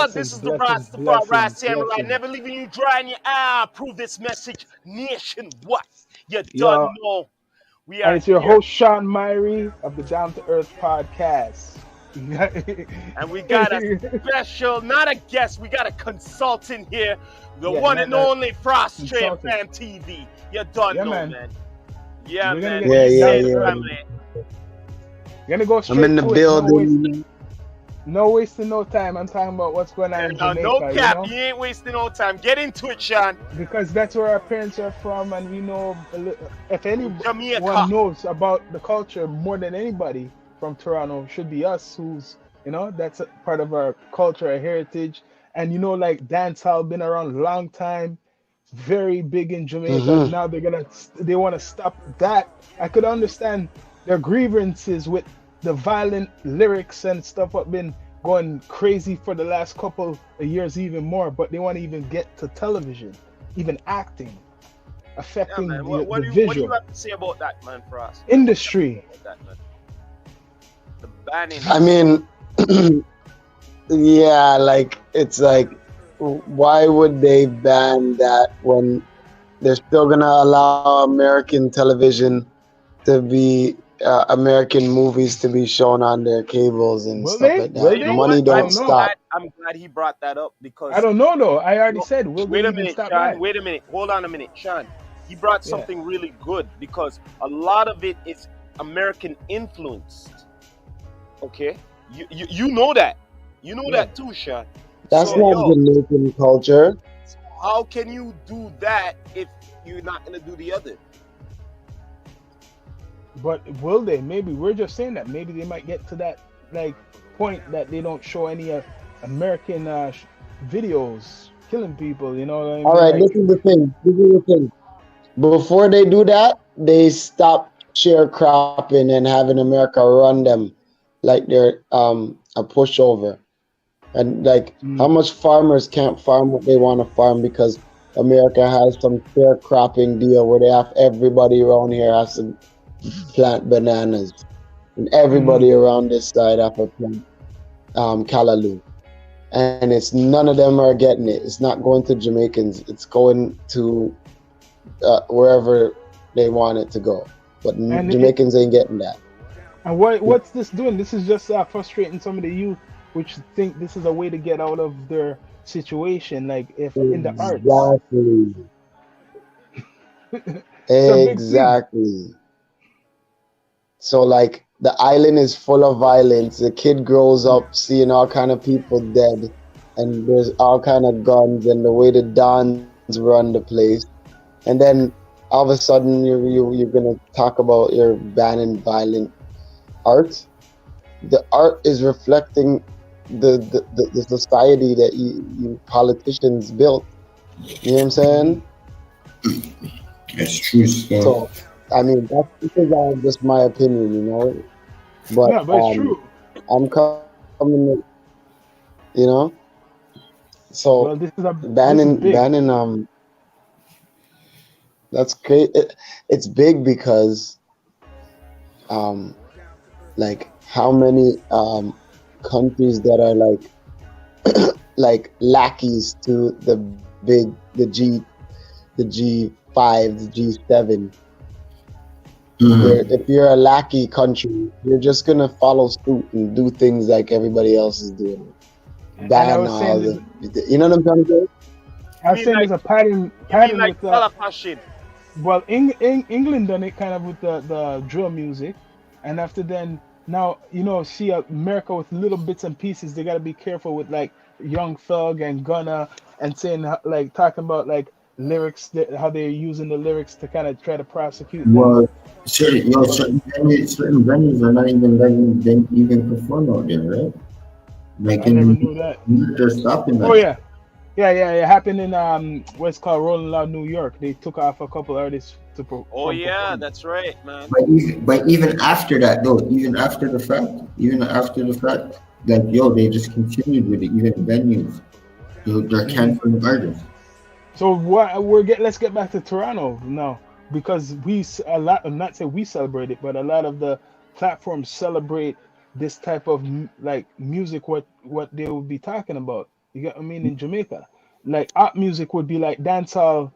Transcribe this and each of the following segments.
This Blessings, is the blessings, Rastafari blessings, Samurai, blessings. never leaving you dry in your eye. Prove this message nationwide. You Yo, done know. We and are it's your here, host, Shawn Myrie of the Down to Earth podcast. and we got a special, not a guest, we got a consultant here, the Yeah, one not and the only Frost Train consultant. Fan TV. You done Yeah, know, man. man. Yeah, We're gonna man. get What Yeah, you yeah, down saying, to yeah. earth. family? We're gonna go I'm in straight the to it. building. No wasting no time. I'm talking about what's going on in No Jamaica, cap, you ain't wasting no time. Get into it, Shawn. because that's where our parents are from, and we know if Jamaica. anyone knows about the culture more than anybody from Toronto, should be us. That's a part of our culture, our heritage, and like dancehall been around a long time, very big in Jamaica. Mm-hmm. Now they want to stop that. I could understand their grievances with the violent lyrics and stuff what been going crazy for the last couple of years even more, but they want to even get to television, even acting, Yeah, affecting man. the What do you visual have to say about that, man, for us? industry. About that, man? The banning. I mean, yeah, like it's like, why would they ban that when they're still gonna allow American television to be American movies to be shown on their cables and Will stuff they? like So Will that? you know they? what? Money I don't don't know. stop. I'm glad he brought that up I because don't know though. I already no, said, will wait they a even minute, stop Shawn. that? Wait a minute. Hold on a minute, Shawn. He brought Yeah. something really good because a lot of it is American influenced. Okay, you know that. You know Yeah. that too, Shawn. That's So Yeah. not yo, Jamaican culture. how can you do that if you're not gonna do the other? But will they? Maybe we're just saying that. Maybe they might get to that like point that they don't show any American videos killing people. You know what I All mean? right, Like, this is the thing. This is the thing. Before they do that, they stop sharecropping and having America run them like they're a pushover. And like how much farmers can't farm what they want to farm because America has some sharecropping deal where they have everybody around here has to plant bananas. And everybody around this side have to plant callaloo. And it's none of them are getting it. It's not going to Jamaicans. It's going to wherever they want it to go. But and Jamaicans ain't getting that. and what's this doing? This is just frustrating some of the youth, which think this is a way to get out of their situation. Like if in the arts, Exactly. it's a big thing. Exactly. So like the island is full of violence. The kid grows up seeing all kind of people dead, and there's all kind of guns, and the way the dons run the place, and then all of a sudden you're gonna talk about you're banning violent art. The art is reflecting the society that you politicians built. You know what I'm saying? It's true stuff. So I mean this is all just my opinion, But No, but it's true. I'm coming, you know. So Well, this is big. banning that's great. It's big because like how many countries that are like lackeys to the G5, the G7. Where if you're a lackey country, you're just gonna follow suit and do things like everybody else is doing. And I was saying, You know what I'm trying to say? I was saying there's a pattern You mean like with the. color passion? Well, England done it kind of with the drill music, and after then now see America with little bits and pieces. They gotta be careful with like Young Thug and Gunna and saying like talking about like lyrics how they're using the lyrics to kind of try to prosecute them. Well, certain venues are not even letting them even perform out there, right? Like I never knew that. they're stopping that. Oh yeah. Yeah, it happened in what's called Rolling Loud, New York. They took off a couple artists to Oh yeah, perform. that's right, man. But even after that, though, even after the fact, like they just continued with it. Even venues, they're canceling artists. So let's get back to Toronto now, because I'm not saying we celebrate it, but a lot of the platforms celebrate this type of like music. What they would be talking about. You get what I mean? In Jamaica, like art music would be like dancehall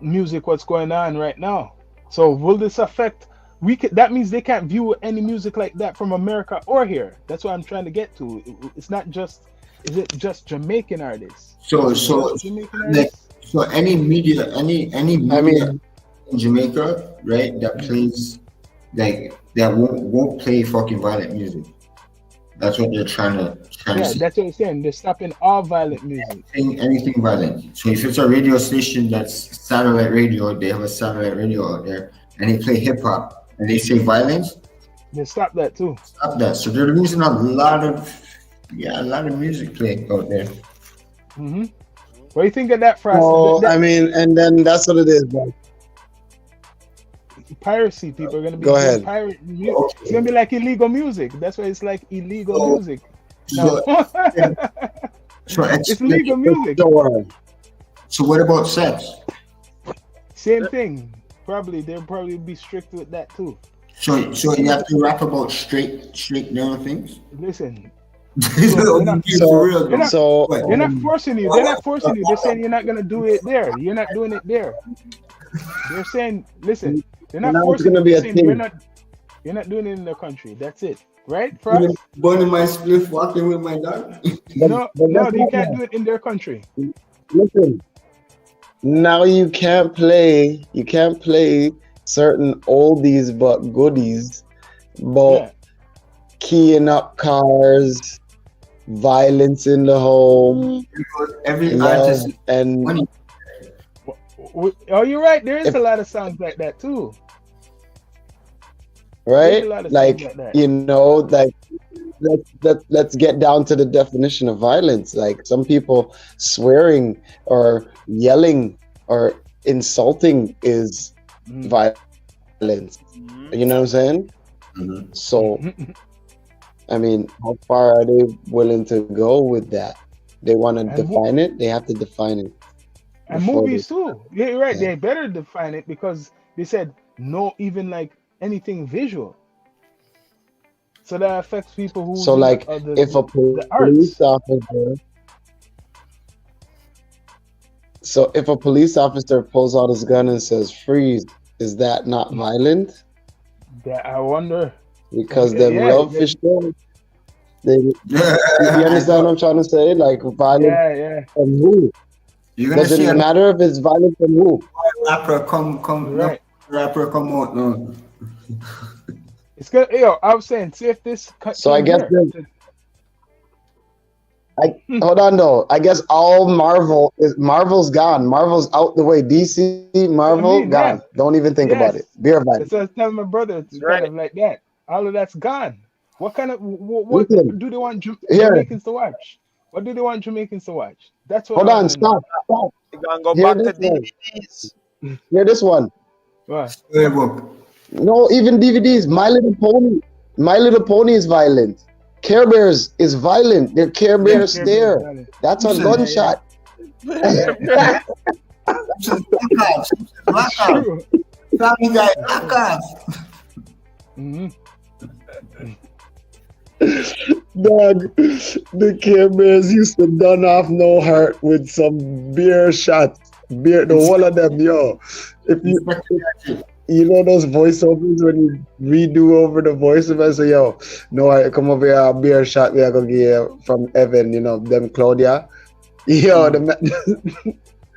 music. What's going on right now? So will this affect? That means they can't view any music like that from America or here. That's what I'm trying to get to. It's not just. Is it just Jamaican artists? So Is it so just Jamaican like, artists? so any I media mean, in Jamaica, right? That plays like that won't play fucking violent music. That's what they're trying to Yeah, say. that's what I'm saying. They're stopping all violent music. Anything violent. So if it's a radio station that's satellite radio, they have a satellite radio out there, and they play hip hop and they say violence, They stop that too. stop that. So they're losing a lot of music playing out there. Hmm. What do you think of that, Frost? no, I mean, and then that's what it is. Like, Piracy. People are gonna be go doing ahead. pirate music. It's gonna be like illegal music. That's why it's like illegal So- music. No. So, so It's legal music. Sure. So what about sex? Same thing. They'll probably be strict with that too. So you have to rap about straight down things. Listen, For real, they're not- So What? they're not forcing you. They're not forcing you. They're saying you're not gonna do it there. You're not doing it there. They're saying, listen, they're not Now it's forcing gonna you. be They're a saying thing. you're not doing it in the country. That's it. Right, Frost? burning my spliff, walking with my dog. No, that's you not can't bad. do it in their country. Listen, now you can't play certain oldies but goodies, but Yeah. keying up cars, violence in the home, Every love, artist and money. Oh, you're right. There is a lot of songs like that too. right, There's a lot of like songs like that. like let's get down to the definition of violence. Like some people swearing or yelling or insulting is Mm. violence. You know what I'm saying? Mhm. So, I mean, how far are they willing to go with that? They want to And define it. They have to define it. And before movies too. Yeah, you're right. Yeah. They better define it because they said no, even like anything visual. So that affects people who. So, like, if a the arts. police officer, if a police officer pulls out his gun and says "freeze," is that not violent? That I wonder. Because Yeah, them yeah, love yeah. fish there. You understand what I'm trying to say? Like violence Yeah. from who? You're gonna see Doesn't a matter if it's violent from who. rapper come Right. rapper come out no. It's good. Yo, I was saying, see if this. So I guess hold on though. I guess all Marvel's gone. Marvel's out the way. DC, Marvel, mean, gone. yeah. Don't even think about Yes. it. Beer violence. That's what I was telling my brother. It's Right. kind of like that. All of that's gone. What kind of what Listen, do they want here. Jamaicans to watch? What do they want Jamaicans to watch? That's what. Hold I on, wanna know. stop. We're gonna go Hear back to this one. DVDs. Hear this one. What? Playbook. No, even DVDs. My Little Pony. My Little Pony is violent. Care Bears is violent. Their Care Bears Care stare. Bears, got it. That's a Listen, gunshot. Black off. True. Family Guy, black off. Mhm. Dog, the Care Bears used to done off no heart with some beer shots. Beer, the whole of them, yo. If you know those voiceovers when you redo over the voiceover, say, yo, no, I come over here, a beer shot we are gonna get from Evan, them Claudia. Yo,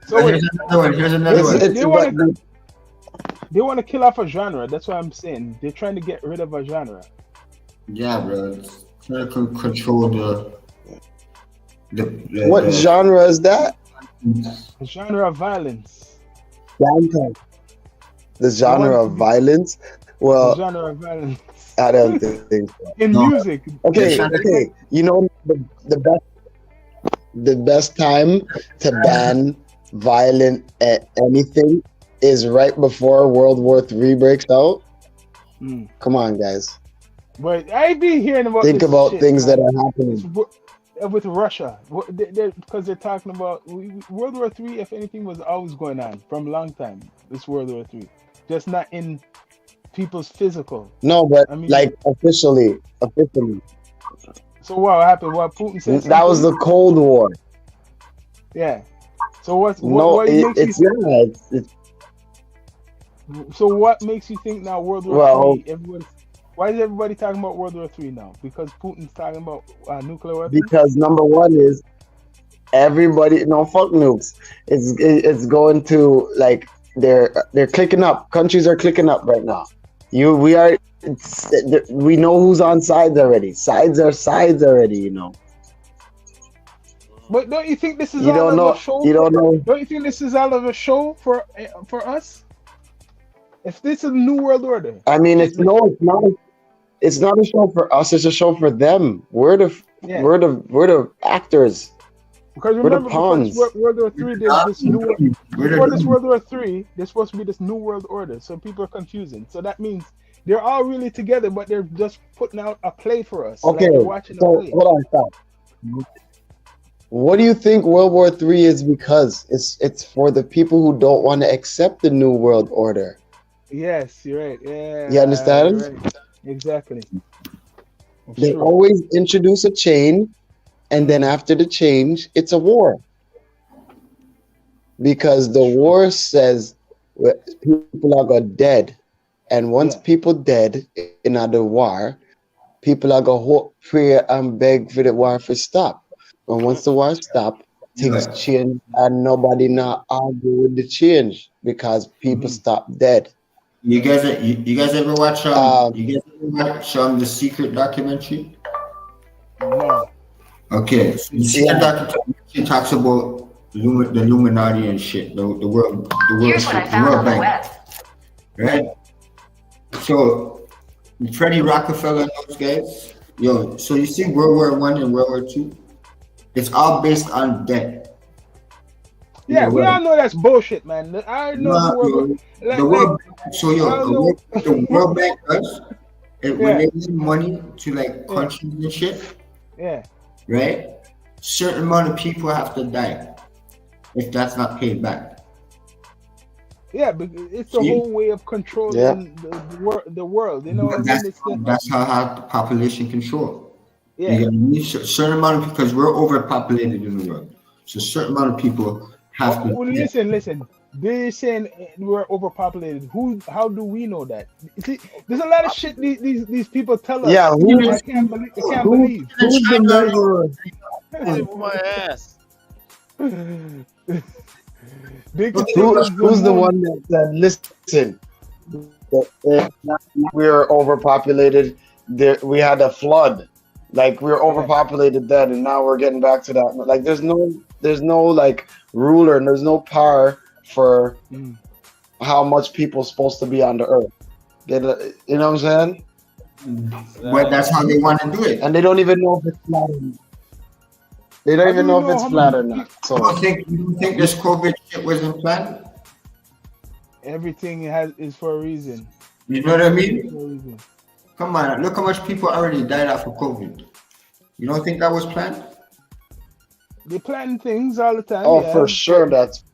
So wait, Here's another one. they want to kill off a genre. That's what I'm saying. They're trying to get rid of a genre. Yeah, bro. It's trying to control the what genre is that? A genre of violence. The genre of violence? A Well, genre of violence I don't think so. in No. music. Okay. The best time to ban violent anything is right before World War III breaks out. Mm. Come on, guys. But I be hearing about Think this about shit, things man. that are happening. With Russia, because they're talking about World War III. If anything, was always going on from a long time. This World War III, just not in people's physical. No, but I mean- like officially. So what happened? What Putin said? That was the Cold War. Yeah. So what No, what makes you it's yeah. so what makes you think now World War Well, Three? Everybody, why is everybody talking about World War Three now? Because Putin's talking about nuclear weapons. because number one is everybody. No, fuck nukes. It's going to like they're clicking up. Countries are clicking up right now. We are. We know who's on sides already. Sides are sides already. You know. But don't you think this is You all don't of a know. show? You don't know. Don't you think this is all of a show for us? If this is a new world order, I mean, it's no. It's not. It's not a show for us. It's a show for them. yeah. We're the actors. Because We're the remember, because pawns. World War Three, there's this new We're before this the- World War Three, there's supposed to be this new world order. So people are confusing. So that means they're all really together, but they're just putting out a play for us. Okay, Like they're watching a so play. hold on, stop. What do you think World War III is? Because it's for the people who don't want to accept the new world order. Yes, you're right. Yeah, You understand? you're right. Exactly. It's They true. always introduce a change, and then after the change, it's a war. Because the war says people are going dead, and once Yeah. people dead in the war, people are going to pray and beg for the war to stop. And once the war stop, things Yeah. change, and nobody not argue with the change because people stop dead. You guys ever watch Um, you guys ever watch the Secret documentary? No. Okay, so the Secret documentary talks about the Illuminati and shit, the world, Here's what I the found World on the Bank, web. right? So Freddie Rockefeller and those guys, yo. So you see World War I and World War II, it's all based on debt. Yeah, we right. all know that's bullshit, man. I know the world. Like, The World Bank, so I yo, don't know. the World Bank does when Yeah. they give money to like countries and shit, yeah. right? Certain amount of people have to die if that's not paid back. Yeah, but it's the See? whole way of controlling the world. You know what I mean? It's the, That's how have the population control. yeah. You need a certain amount of because we're overpopulated in the world. So a certain amount of people have to. Well, listen. They're saying we're overpopulated. How do we know that? See, there's a lot of shit these people tell us. Yeah, I can't believe. who's the murderer? With my ass. They could Who's the one that said, listen, we're overpopulated. We had a flood. Like we were overpopulated then, and now we're getting back to that. Like there's no like ruler, and there's no power for how much people's supposed to be on the earth. You know what I'm saying? But that's how they want to do it. And they don't even know if it's flat. They don't even know if it's flat or not. You So don't think this COVID shit wasn't planned? Everything is for a reason. You know what I For a mean? reason. Come on, look how much people already died off of COVID. You don't think that was planned? They plan things all the time. oh, yeah. for sure that's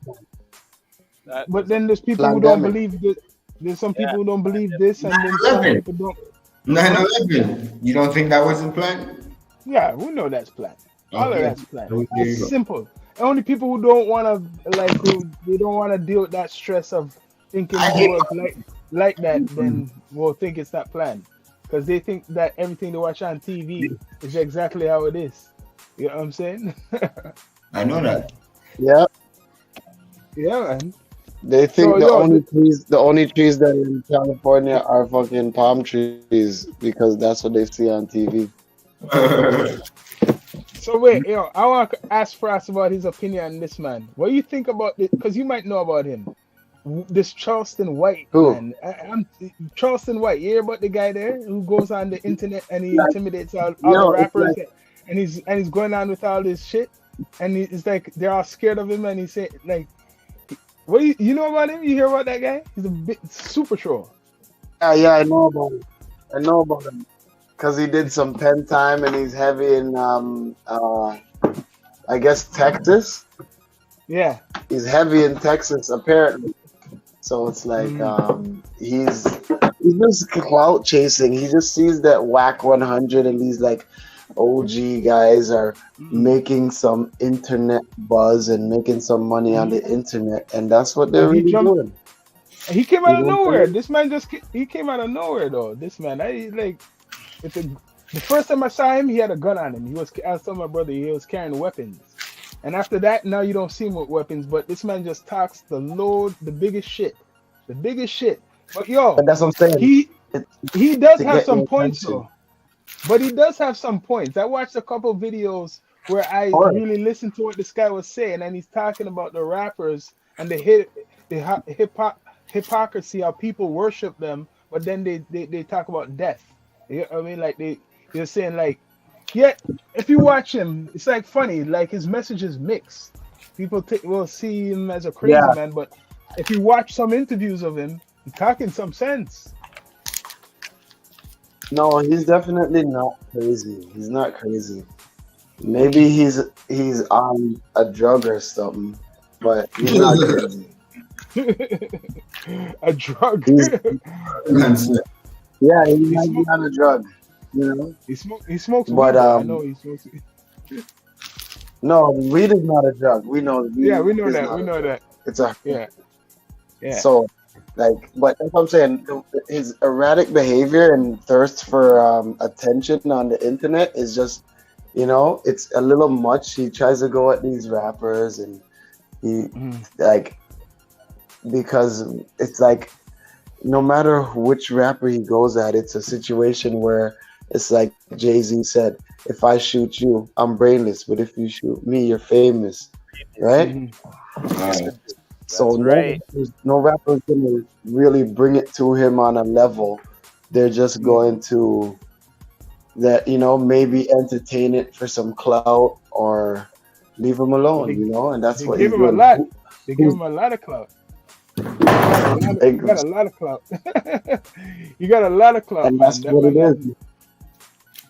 But then there's people who don't Pandemic. believe that. There's some people who don't believe this, and then some 9/11. people don't. 9/11. You don't think that wasn't planned? Yeah, we know that's planned. All of Okay. that's planned. There you It's go. simple. The only people who don't want to they don't want to deal with that stress of thinking I the hate- world like that, then will think it's not planned because they think that everything they watch on TV is exactly how it is. You know what I'm saying? I know that. yeah. Yeah, man. They think So, the yo, only trees that are in California are fucking palm trees because that's what they see on TV. So wait, I want to ask Frost about his opinion on this man. What do you think about this? Because you might know about him. This Charleston White Who? man. I'm Charleston White. You hear about the guy there who goes on the internet and he intimidates all No, the it's rappers like- and he's going on with all this shit and it's like they're all scared of him and he said like, what do you know about him? You hear about that guy? He's a bit super troll. Yeah, I know about it. I know about him because he did some pen time and he's heavy in I guess Texas. Yeah. He's heavy in Texas apparently. So it's like he's just clout chasing. He just sees that whack 100 and he's like, OG guys are Mm. making some internet buzz and making some money on the He internet, and that's what they're and he really jumped. doing. He came You out of know what I'm nowhere. saying? This man he came out of nowhere though. This man, I like with the first time I saw him, he had a gun on him. I was telling my brother he was carrying weapons. And after that, now you don't see him with weapons. But this man just talks the biggest shit, the biggest shit. But yo, But that's what I'm saying. he It's he does to have get some your points attention. though. But he does have some points. I watched a couple videos where I Or really listened to what this guy was saying, and he's talking about the rappers and hypocrisy, how people worship them, but then they talk about death. You know what I mean? Like they're saying like, yeah, if you watch him, it's like funny. Like his message is mixed. People will see him as a crazy yeah, man, but if you watch some interviews of him, he's talking some sense. no, he's definitely not crazy. He's not crazy. Maybe he's on a drug or something, but he's not crazy. A drug. He's That's it. yeah, he he might be smoke. on a drug, you know. He smokes But weed though. I know he smokes. no, weed is not a drug. We know Yeah, weed we know is that. not We a know drug. that. It's a Yeah, yeah. so like, but that's what I'm saying. His erratic behavior and thirst for attention on the internet is just, it's a little much. He tries to go at these rappers and he Mhm. like because it's like no matter which rapper he goes at, it's a situation where it's like Jay-Z said, if I shoot you, I'm brainless, but if you shoot me, you're famous, right? Mhm. Right. So That's right. no rapper's gonna really bring it to him on a level. They're just Mhm. going to maybe entertain it for some clout or leave him But alone, and that's they what give he's him a doing. lot. They give Who's him a lot of clout. You got a lot of clout. You got a lot of clout, and man. that's That what man it has. is.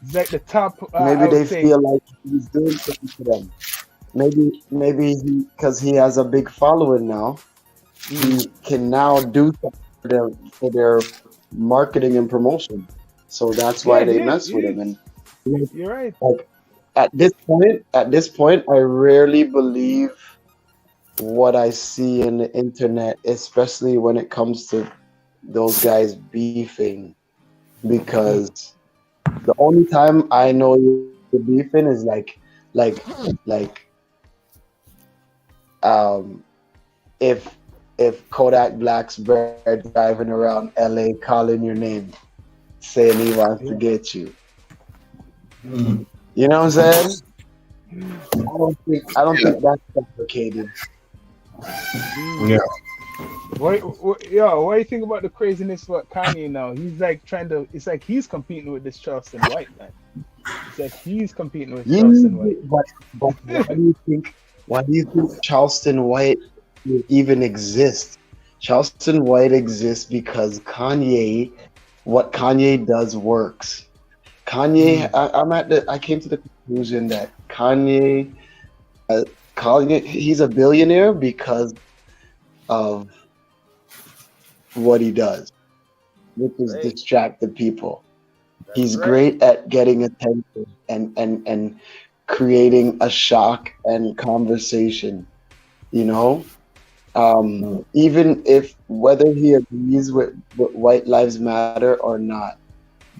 He's like the top. Maybe I would they say. feel like he's doing something for them. Maybe because he has a big following now, Mhm. he can now do something for their marketing and promotion. So that's Yeah, why it they is. mess It with him. is. And like You're right. like, at this point, I rarely believe what I see in the internet, especially when it comes to those guys beefing, Mhm. because the only time I know you're beefing is like um if Kodak Black's bird driving around LA calling your name, saying he wants to Yeah. get you. Mm. You know what I'm saying? I don't think that's complicated. Mm. Yeah. What do you think about the craziness about Kanye now? He's like trying to. It's like he's competing with this Charleston White man. It's like he's competing with Charleston White. But why do you think Charleston White even exists? Charleston White exists because what Kanye does works. Mm. I came to the conclusion that he's a billionaire because of what he does, which is Right. distract the people. That's He's right. great at getting attention and creating a shock and conversation, you know? Even if whether he agrees with White Lives Matter or not,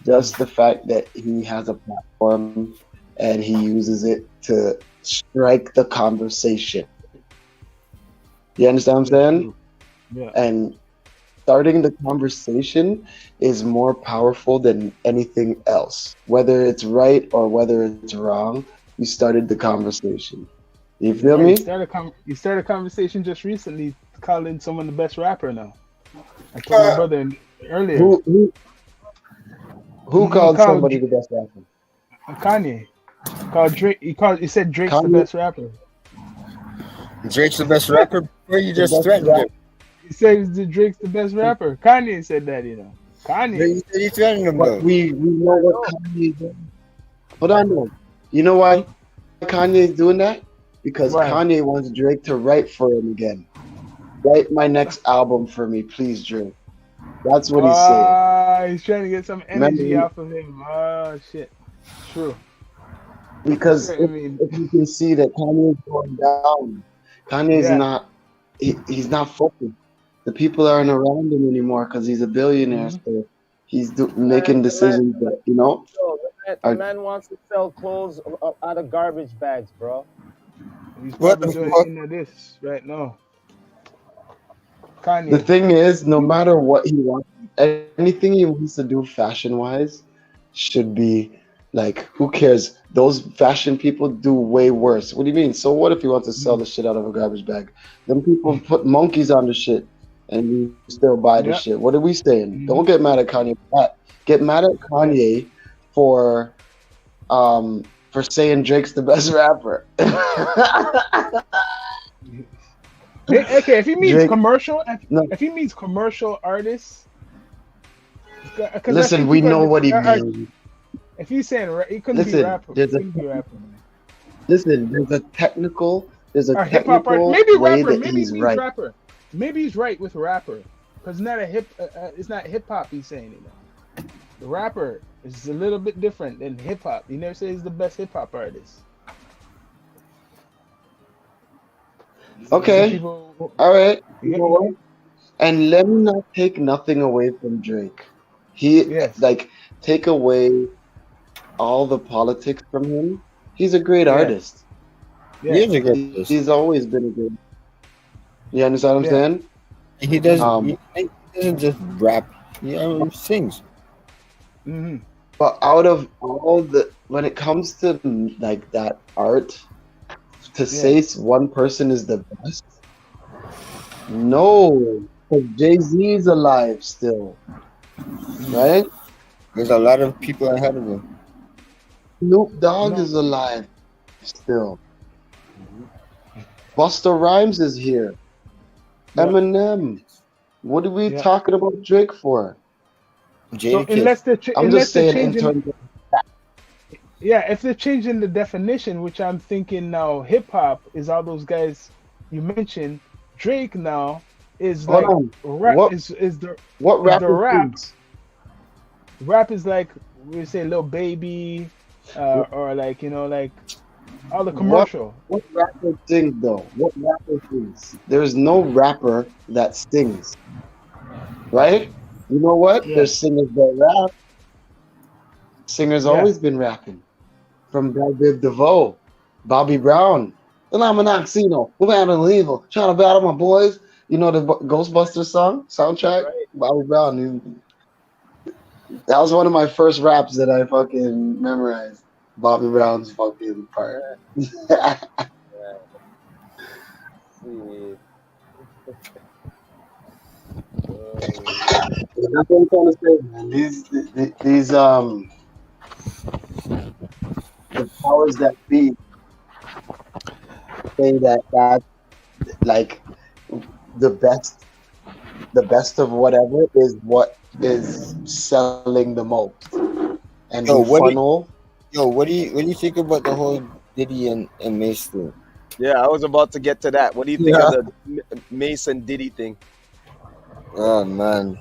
just Mm. the fact that he has a platform and he uses it to strike the conversation. You understand what Yeah, I'm saying? true. Yeah. And starting the conversation is more powerful than anything else. Whether it's right or whether it's wrong, you started the conversation. You You're feel right. me? You started a conversation just recently, calling someone the best rapper now. I told my brother earlier. Who who who He called called somebody the best rapper? Kanye. Called Drake. He said Drake's the Kanye, best rapper. Drake's the best rapper. Before you the just best threatened rapper. him. He said Drake's the best rapper. Kanye said that, You Kanye. said you threatened him But though. we know I what know. Kanye does. Hold on, though. You know why Kanye is doing that? Because Why? Kanye wants Drake to write for him again. Write my next album for me, please, Drake. That's what he's saying. He's trying to get some Remember, energy off of him. Oh shit. True. because I mean, if you can see that Kanye is going down, Kanye's yeah. not he's not focused. The people aren't around him anymore because he's a billionaire. Hmm. So he's Man, making the man, decisions that the are man wants to sell clothes out of garbage bags, bro. He's What probably the doing fuck? into this right now. the Kanye. thing is, no matter what he wants, anything he wants to do fashion wise should be like, who cares? Those fashion people do way worse. What do you mean? So what if he wants to sell the shit out of a garbage bag? Them people put monkeys on the shit and you still buy the Yeah. shit. What are we saying? Don't Hmm. get mad at Kanye for that. Get mad at Yeah. Kanye for saying Drake's the best rapper. Okay, if he means Drake, commercial, no, if he means commercial artists, because I listen, think we people know what he are. means. If he's saying he couldn't be Listen, rapper, there's a couldn't be rapper, man. there's a Or hip hop art, technical maybe way rapper, that maybe he he's means right. rapper, maybe he's right with rapper, because not a hip, it's not hip hop he's saying, The rapper is a little bit different than hip hop. He never says he's the best hip hop artist. You get Okay, people, all right. you You get know me? what? And let me not take nothing away from Drake. He Yes, like take away all the politics from him. He's a great yeah, artist. He yeah, is a great He's artist. always been a good. You understand what I'm yeah. saying? He does. Um, He doesn't just rap. He sings. Hmm. but out of all the, when it comes to like that art, to Yeah, say one person is the best, no, because Jay-Z is alive still, mm. right? There's a lot of people ahead of him. Snoop Dogg No, is alive still. Busta Rhymes is here. yeah, Eminem. What are we yeah. talking about Drake for? So Jada Kiss. I'm unless just they're saying in changing, terms of yeah, if they're changing the definition, which I'm thinking now, hip hop is all those guys you mentioned. Drake now is hold like on. rap What what is the rapper rap. sings? Rap is like we say, Lil Baby, or like like all the What commercial. what rapper sings though? What rapper sings? There's no rapper that sings, right? You know what? Yeah, There's singers that rap. Singers yeah, always been rapping. From Bell Biv DeVoe, Bobby Brown. And I'm an Oxino. We're having evil. Trying to battle my boys. You know the Ghostbusters song soundtrack? Right? Bobby Brown. That was one of my first raps that I fucking memorized. Bobby Brown's fucking part. Yeah. That's Yeah. See. what I'm trying to say, man. These the powers that be say that that's like the best the best of whatever is what is selling the most. And we Yo, funnel. what do you think about the whole Diddy and Mace thing? Yeah, I was about to get to that. What do you think of Yeah. the Mason Diddy thing? Oh man.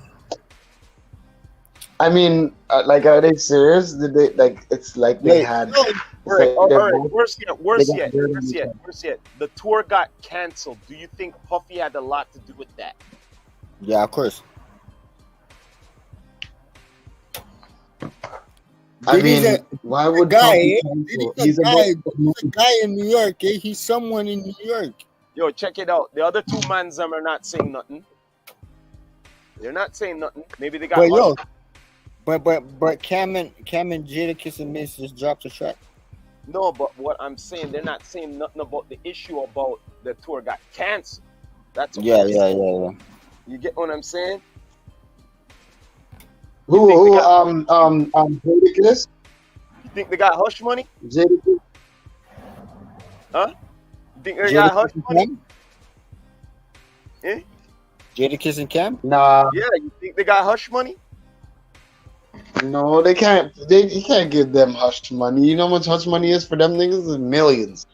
I mean, like, are they serious? Did they like? It's like they Wait, had. No, It's all right, like all they're right. both. Worse yet, They worse got yet, dirt on worse each yet, other. worse yet. The tour got canceled. Do you think Puffy had a lot to do with that? Yeah, of course. I Diddy's mean, why a would guy. Puffy Eh? cancel? Diddy's a guy. About He's a guy in New York. Eh? He's someone in New York. Yo, check it out. The other two mans them are not saying nothing. They're not saying nothing. Maybe they got But hush. yo, but Cam and Jada Kiss and Mace just dropped a track. No, but what I'm saying, they're not saying nothing about the issue about the tour got canceled. That's what Yeah, I'm yeah, saying. yeah, You get what I'm saying? who? think they Who? got Jadakiss? You think they got hush money? Jadakiss? Huh? You think they yeah. got Jada hush Kiss and money? Cam. Eh? Jada Kiss and Cam. Nah, Yeah, you think they got hush money? no, they can't. You can't give them hush money. You know how much hush money is for them niggas? It's millions.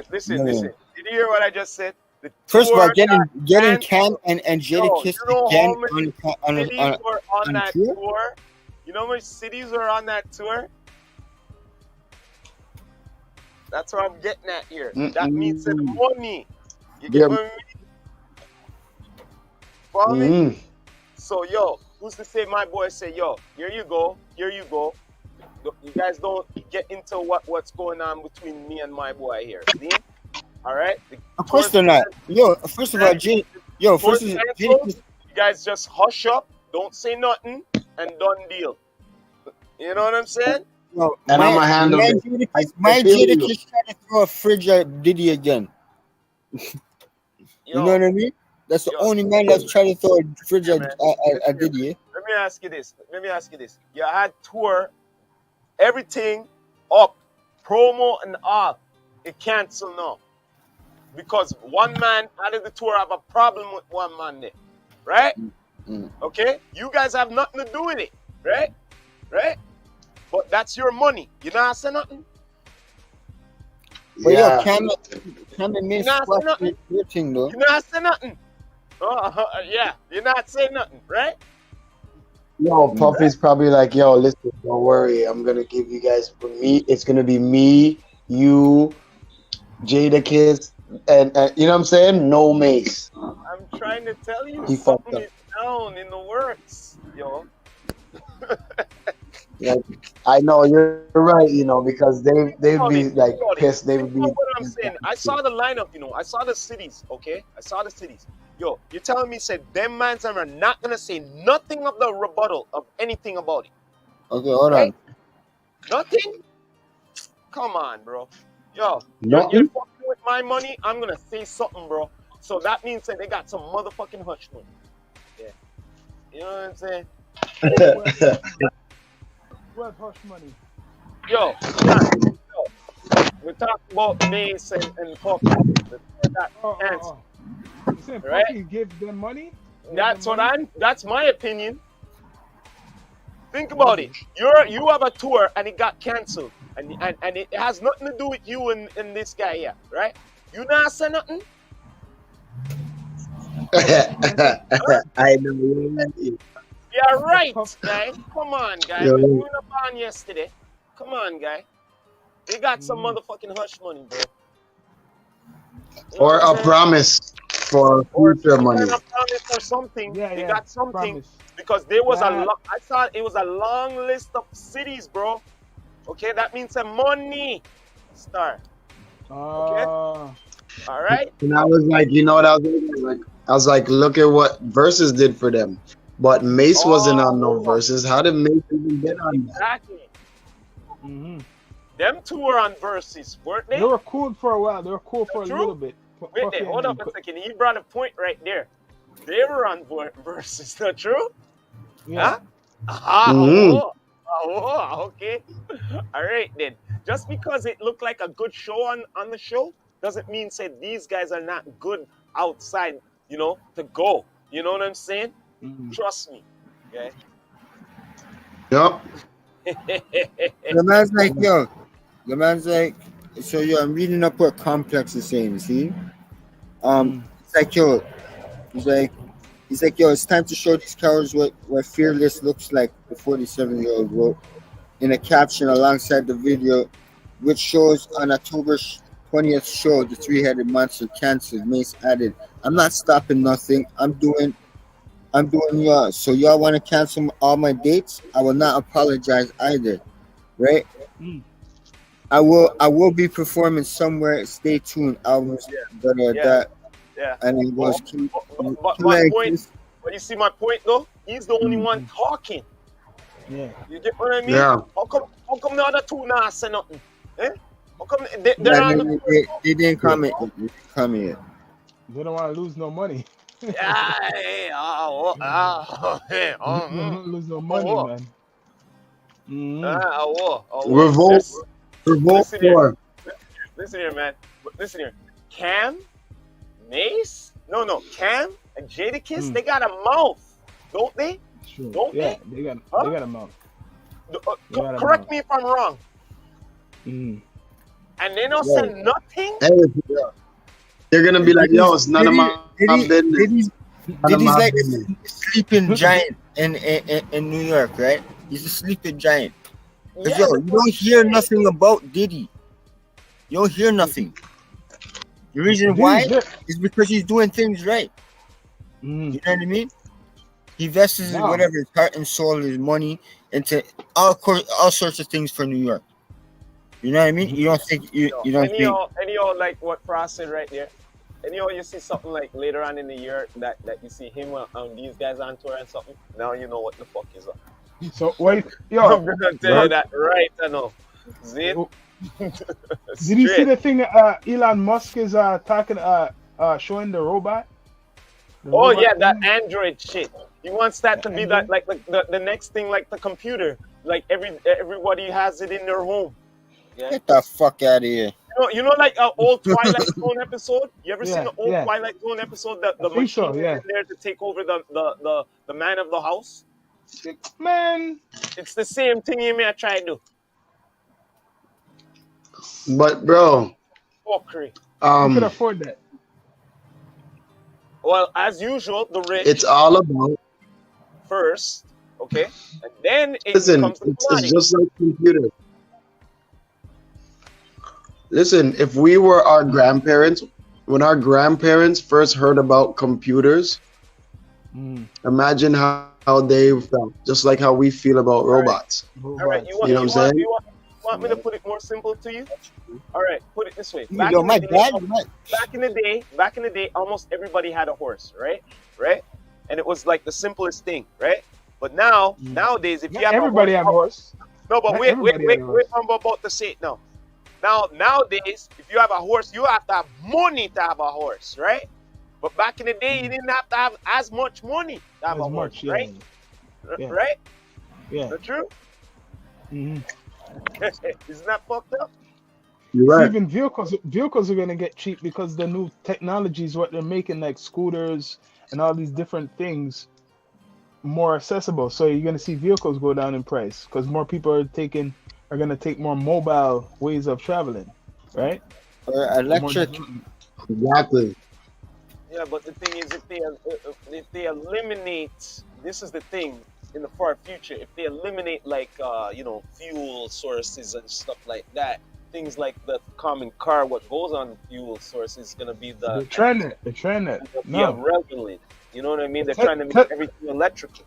Listen. Yeah. Did you hear what I just said? The First of all, tour getting canceled. Cam and Jada Yo, Kiss you know again how many cities were on on that tour? tour? You know how many cities were on that tour? That's what I'm getting at here. That means the Mm-mm. money. You get They're, what I mean? Follow me? mm, So, yo, who's to say my boy say, yo, here you go, here you go. You guys don't get into what's going on between me and my boy here. See? All right? The Of course tour's they're not. Yo, first of all, tour's J, canceled. You guys just hush up, don't say nothing, and done deal. You know what I'm saying? yo, and I'm my gonna handle my it. I my feel you. Jadakiss trying to throw a fridge at Diddy again. You know Yo, what I mean? That's the yo, only man that's trying to throw a fridge yeah, at, man. at Diddy. Eh? Let me ask you this. Let me ask you this. You had tour, everything up, promo and off. It cancel now. Because one man out of the tour have a problem with one man there. Right? Mm. Okay? You guys have nothing to do with it. Right? Right? But that's your money. You not say nothing? But yo, Yeah. Cameron made You not say squash nothing? your thing though. You not say nothing? Yeah. You not say nothing, right? Yo, Puffy's probably like, yo, listen, don't worry. I'm gonna give you guys for me. It's gonna be me, you, Jadakiss, and you know what I'm saying? No Mace. I'm trying to tell you He fucked something up. is down in the works, yo. Like, I know you're right, you know, because they'd About be it. Think like about it. pissed. They Think would be. about what I'm saying. I saw the lineup, you know. I saw the cities, okay? I saw the cities. Yo, you're telling me, said, them mans are not going to say nothing of the rebuttal of anything about it, Okay, hold right? on. Nothing? Come on, bro. Yo, you're Nothing. fucking with my money, I'm going to say something, bro. So that means that they got some motherfucking hush money. Yeah. You know what I'm saying? Where's hush money? Yo, man, yo, we talk about Mace and Puffy. That Oh, can't, oh, oh. You saying right? Puffy give them money? Gave That's them what money? that's my opinion. Think about it. You have a tour and it got cancelled. And it has nothing to do with you and this guy here, right? You not say nothing? I know you're right. Yeah, right, Puff- guy. Come on, guy. You're We right. were up on yesterday. Come on, guy. They got some motherfucking hush money, bro. You know Or what I'm a saying? promise for Or future some money. kind of promise or something. Yeah, They yeah. got something Promise. because there was That. I thought it was a long list of cities, bro. Okay, that means some money. Star. Okay, all right. And I was like, you know what I was like? I was like, look at what Versus did for them. But Mace wasn't on no Oh, Versus. How did Mace even get on that? exactly. Mm-hmm. Them two were on verses, weren't they? They were cool for a while. They were cool for a True. little bit. Wait Puffy there, and hold them. up a second. He brought a point right there. They were on verses, not true? Yeah. Huh? Ah, Mhm. okay. All right then. Just because it looked like a good show on the show doesn't mean say these guys are not good outside, you know, to go. You know what I'm saying? Mm-hmm. Trust me. Okay. Yup. The man's like, yo, the man's like, so yo, I'm reading up what Complex is saying. See, it's like yo, he's like, yo, it's time to show these cowards what fearless looks like. The 47-year-old wrote in a caption alongside the video, which shows on October 20th show the three-headed monster canceled. Mace added, "I'm not stopping nothing. I'm doing yours. So y'all want to cancel all my dates? I will not apologize either, right? Mm. I will be performing somewhere. Stay tuned. Albums, that, Yeah. and it was But my point, but you see my point though? He's the only one talking. Yeah. You get what I mean? Yeah. How come the other two not say nothing? Eh? How come they're on the they didn't comment. They didn't comment yet. They don't want to lose no money. Yeah, They don't want to lose no money, man. Mm-hmm. Revolt. Revolt Listen here. for. Listen here, man. Listen here. Cam, Mace, Cam and Jadakiss, they got a mouth, don't they? Sure. Don't Yeah, they? they got a mouth. got a Correct mouth. me if I'm wrong. Mm. And they don't say nothing. Hey, they're gonna be like, yo, it's none of my business. Did he's like a sleeping giant in New York, right? He's a sleeping giant. Cause Yeah, yo, you don't hear nothing about Diddy. you don't hear nothing. The reason Dude, why yeah. is because he's doing things right. Mm. You know what I mean? He invests his No. whatever his heart and soul, his money into all sorts of things for New York. You know what I mean? You don't think you don't think Anyhow, like what Frost said right there. Anyhow, you see something like later on in the year that you see him these guys on tour and something. Now you know what the fuck is up. So wait, I'm yo, gonna tell you that right now. See it? did you see Straight. the thing? Elon Musk is talking, showing the robot. The Oh robot yeah, that thing? Android shit. He wants that to be that Android? like the next thing, like the computer. Like everybody has it in their home. Yeah. get the fuck out of here. You know, like an old Twilight Zone episode. You ever seen Yeah, the old yeah. Twilight Zone episode? That I the think machine so. is Yeah. in there to take over the man of the house. Man, It's the same thing you may try to do. But bro, Fuckery. who could um, afford that? Well, as usual, the rich it's all about. first, okay, and then it Listen, becomes the it's commodity. just like computers. Listen, if we were our grandparents, when our grandparents first heard about computers, Mm. imagine how they felt, just like how we feel about All right, robots. all right. Robots. You know what I'm saying? You want me to put it more simple to you? All right, put it this way. Yo, my dad, Back in the day, almost everybody had a horse, right? Right? And it was like the simplest thing, right? But now, nowadays, if you Not have everybody a have horse, horse. no, but Not wait, everybody have horse. I'm about to say it now. Nowadays, if you have a horse, you have to have money to have a horse, right? But back in the day, you didn't have to have as much money to have As a horse, much, yeah. right? Yeah. Right? Yeah. Is that true? hmm Isn't that fucked up? You're See, right. even vehicles are gonna get cheap because the new technologies, what they're making, like scooters and all these different things, more accessible. So you're gonna see vehicles go down in price because more people are gonna take more mobile ways of traveling, right? More electric. development. Exactly. Yeah, but the thing is, if they eliminate, this is the thing in the far future. If they eliminate like fuel sources and stuff like that, things like the common car, what goes on fuel source is gonna be They're trying that. They're trying that. No, irrelevant. You know what I mean? They're Te- trying to make te- everything electrical.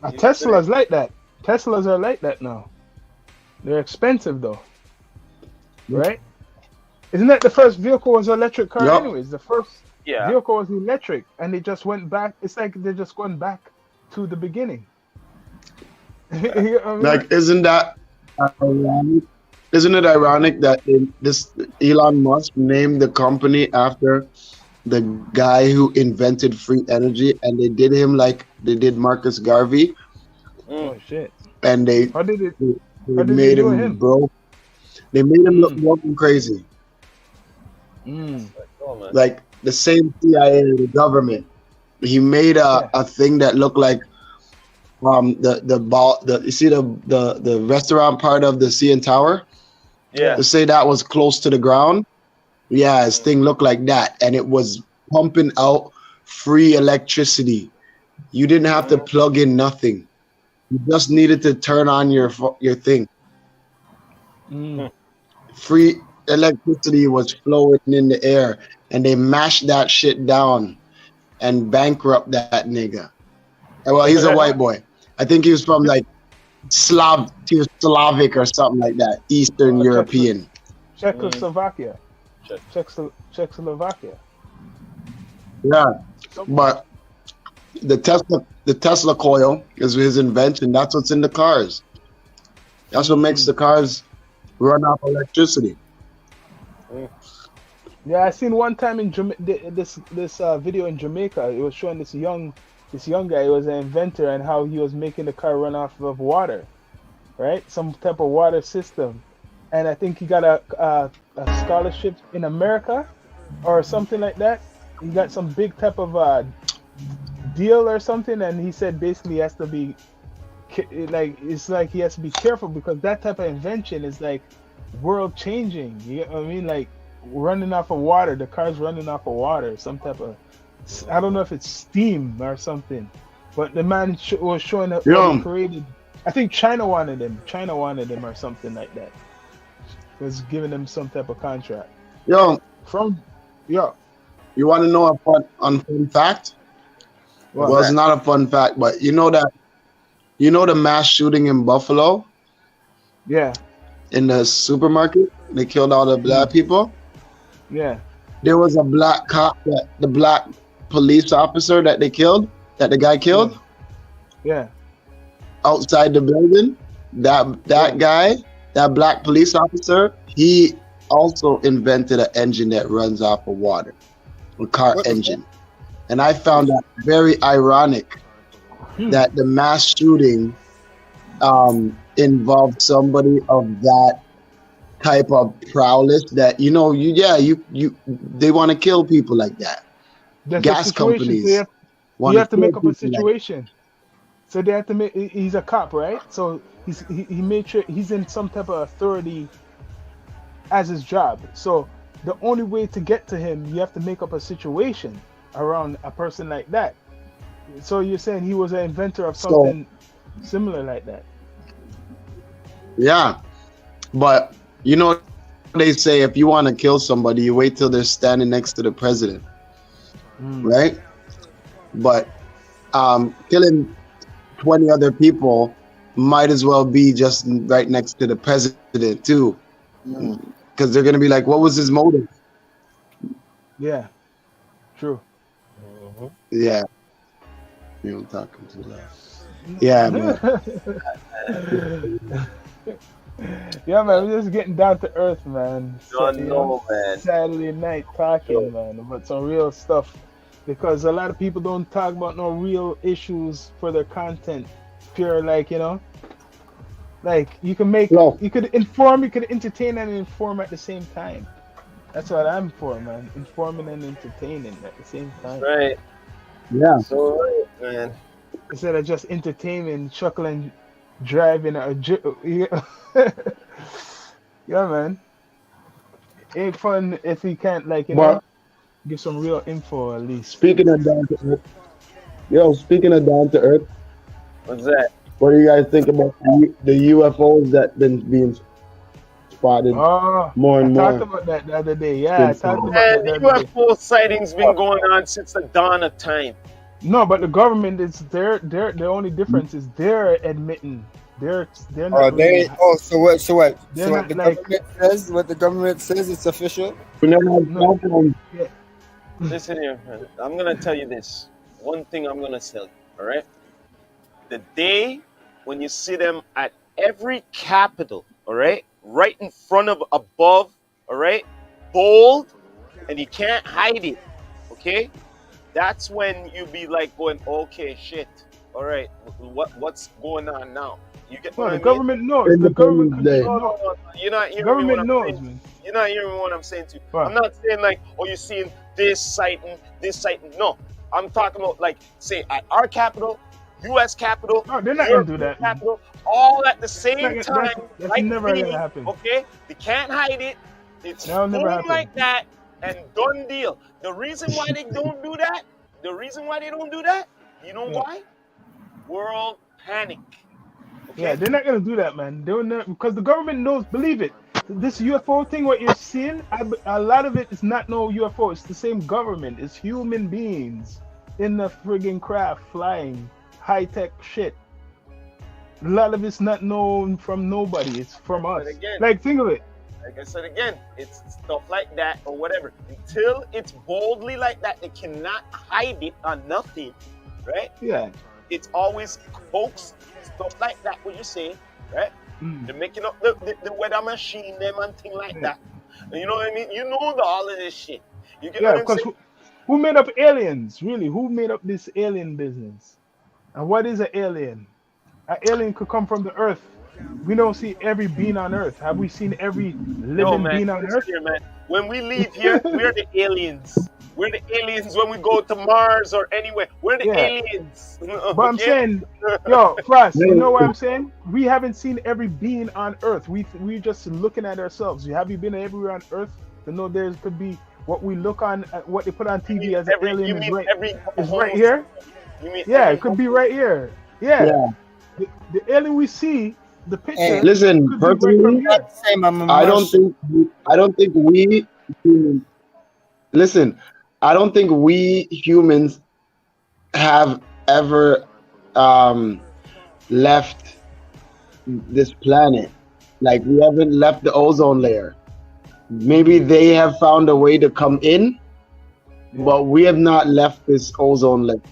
Teslas like that. Teslas are like that now. They're expensive though, right? Isn't that the first vehicle was electric car Yup. anyways? The first Yeah. vehicle was electric and they just went back. It's like they're just going back to the beginning. You know what I mean? Like, isn't that ironic? Isn't it ironic that this Elon Musk named the company after the guy who invented free energy, and they did him like they did Marcus Garvey, Oh shit! and they How did it? they How did they made do him him? broke. They made him look Mm. broke and crazy, Mm. Oh man. like the same CIA, the government. He made Yeah. a thing that looked like you see the restaurant part of the CN Tower. Yeah. To say that was close to the ground, yeah, his thing looked like that, and it was pumping out free electricity. You didn't have to plug in nothing. You just needed to turn on your thing. Mm. Free electricity was flowing in the air, and they mashed that shit down and bankrupt that nigga. Well, he's a white boy. I think he was from like Slavic or something like that, Eastern European. Czechoslovakia. Czechoslovakia. Yeah, but the Tesla coil is his invention. That's what's in the cars. That's what makes the cars run off electricity. Yeah, I seen one time in this video in Jamaica. It was showing this young guy. He was an inventor and how he was making the car run off of water, right? Some type of water system, and I think he got a scholarship in America or something like that. He got some big type of deal or something, and he said basically he has to be it's like he has to be careful because that type of invention is like world changing. You know what I mean? Like running off of water, the car's running off of water, some type of, I don't know if it's steam or something, but the man was showing up what he created. I think China wanted him or something like that. was giving them some type of contract Yo, from. Yeah, you want to know a fun fact? What's Well, it's that? not a fun fact, but you know the mass shooting in Buffalo yeah, in the supermarket. They killed all the black people. yeah, There was a black cop, the black police officer that the guy yeah, killed yeah, outside the building. That guy, that black police officer, he also invented an engine that runs off of water, a car What the fuck? engine. And I found that very ironic that the mass shooting involved somebody of that type of prowess that they want to kill people like that. That's a Gas situation. So companies want you to have to kill make up a people like that. situation. So they have to make. He's a cop, right? So he made sure he's in some type of authority as his job. So the only way to get to him, you have to make up a situation around a person like that. So you're saying he was an inventor of So something similar like that? yeah, but they say if you want to kill somebody, you wait till they're standing next to the president, right? But killing 20 other people might as well be just right next to the president too, because they're gonna be like, what was his motive? Yeah, true. Yeah, you're talking too loud. Yeah, but Yeah, man, we're just getting down to earth, man. Don't know, man. Saturday night talking, man, about some real stuff. Because a lot of people don't talk about no real issues for their content. Pure, like, like you can make, No. you could inform, you could entertain and inform at the same time. That's what I'm for, man. Informing and entertaining at the same time. Right. yeah, So right, man. Instead of just entertaining, chuckling, driving, yeah, man. Ain't fun if you can't, like, but give some real info at least. speaking of down to earth, What's that? what do you guys think about the UFOs that been being spotted Oh, more I and talked more? about that the other day. Yeah, I talked about Man, that the the other day. UFO sightings been going on since the dawn of time. No, but the government is the only difference is they're admitting they're Oh, not really, so what? So what? they're So what not the like government says? What the government says? It's official. We never had no, cell phones. yeah, Listen here, man. I'm gonna tell you this. One thing I'm gonna tell you, all right? The day when you see them at every capital, all right, right in front of, above, all right, bold, and you can't hide it, okay? That's when you be like going, okay, shit, all right, what's going on now? You get no, what the I mean? government knows. The government Independence Day. No, no, no, no. You're not the hearing me what government I'm knows, saying. man. You're not hearing what I'm saying to you. What? I'm not saying like, oh, you're seeing this sighting, this sighting. No, I'm talking about like, say, at our capital, U.S. capital, No, they're not gonna do European that, man. capital, all at the That's, same time, that's like never me. gonna happen. Okay, they can't hide it. It's That'll never boom happen. like that, and done deal. The reason why they don't do that, you know Yeah. why? World panic. Yeah, Okay. they're not gonna do that, man. They're not, because the government knows. Believe it. This UFO thing, what you're seeing, a lot of it is not no UFO. It's the same government. It's human beings in the friggin' craft flying high tech shit. A lot of it's not known from nobody. It's from us. But again, Like, think of it. like I said again, it's stuff like that or whatever. Until it's boldly like that, they cannot hide it on nothing, right? Yeah. It's always hoax, stuff like that, what you're saying, right? Mm. They're making up the weather machine, them and thing like Yeah. that. And you know what I mean? You know all of this shit. You get Yeah, what I'm because saying? who made up aliens? Really, who made up this alien business? And what is an alien? An alien could come from the Earth. We don't see every being on Earth. Have we seen every No, living man. being on Listen Earth? here, man. When we leave here, we're the aliens. We're the aliens when we go to Mars or anywhere. We're the Yeah. aliens. But I'm Okay? saying, yo, Frost, you know what I'm saying? We haven't seen every being on Earth. We just looking at ourselves. Have you been everywhere on Earth to know there could be what we look on, what they put on You TV mean as an every, alien you is mean right, every is right here? You mean Yeah, every it could be right here. Yeah. Yeah. The alien we see the Hey, picture Listen, could be right from personally, here. same, I'm a I don't mush. think I don't think we humans, listen, I don't think we humans have ever um left this planet. Like we haven't left the ozone layer. Maybe they have found a way to come in, Yeah. but we have not left this ozone layer.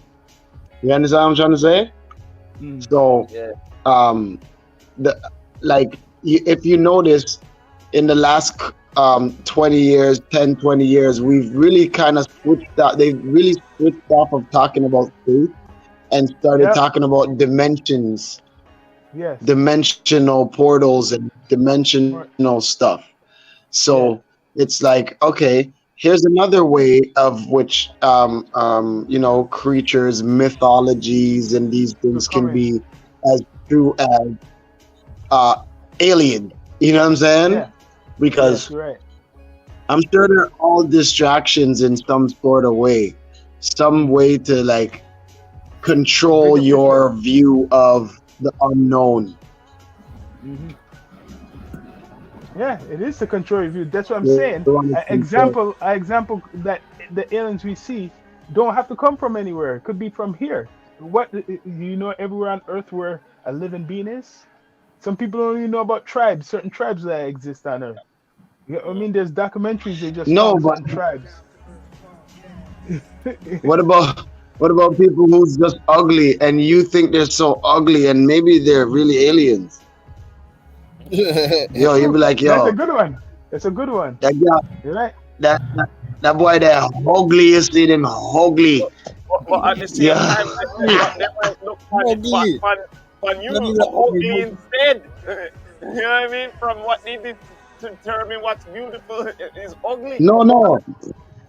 You understand what I'm trying to say? Mm. So, Yeah. um, the like if you notice in the last 20 years, 10, 20 years, we've really kind of switched out. They've really switched off of talking about space and started Yep. talking about dimensions, Yes. dimensional portals, and More. dimensional stuff. So Yeah. it's like, okay, here's another way of which, creatures, mythologies, and these To things come can in. be as true as uh, alien. You know what I'm saying? Yeah. Yes. Because You're right. I'm sure they're all distractions in some sort of way, some Mm. way to like control Bigger picture. your view of the unknown. Hmm. Yeah, it is to control your view. That's what I'm You saying. know An example that the aliens we see don't have to come from anywhere. It could be from here. Everywhere on Earth where a living being is. Some people don't even know about tribes, certain tribes that exist on Earth. I mean, there's documentaries they just No, found but certain tribes. what about people who's just ugly and you think they're so ugly and maybe they're really aliens? That's Yo, you'd true. be like, That's a yo, good one. That's a good one. that guy, You're right. that boy there ugly, you see them ugly. But at the same Yeah. time, they might look Ugly. on you Ugly, ugly, ugly ugly. instead. You know what I mean? From what they did to determine what's beautiful is ugly. No.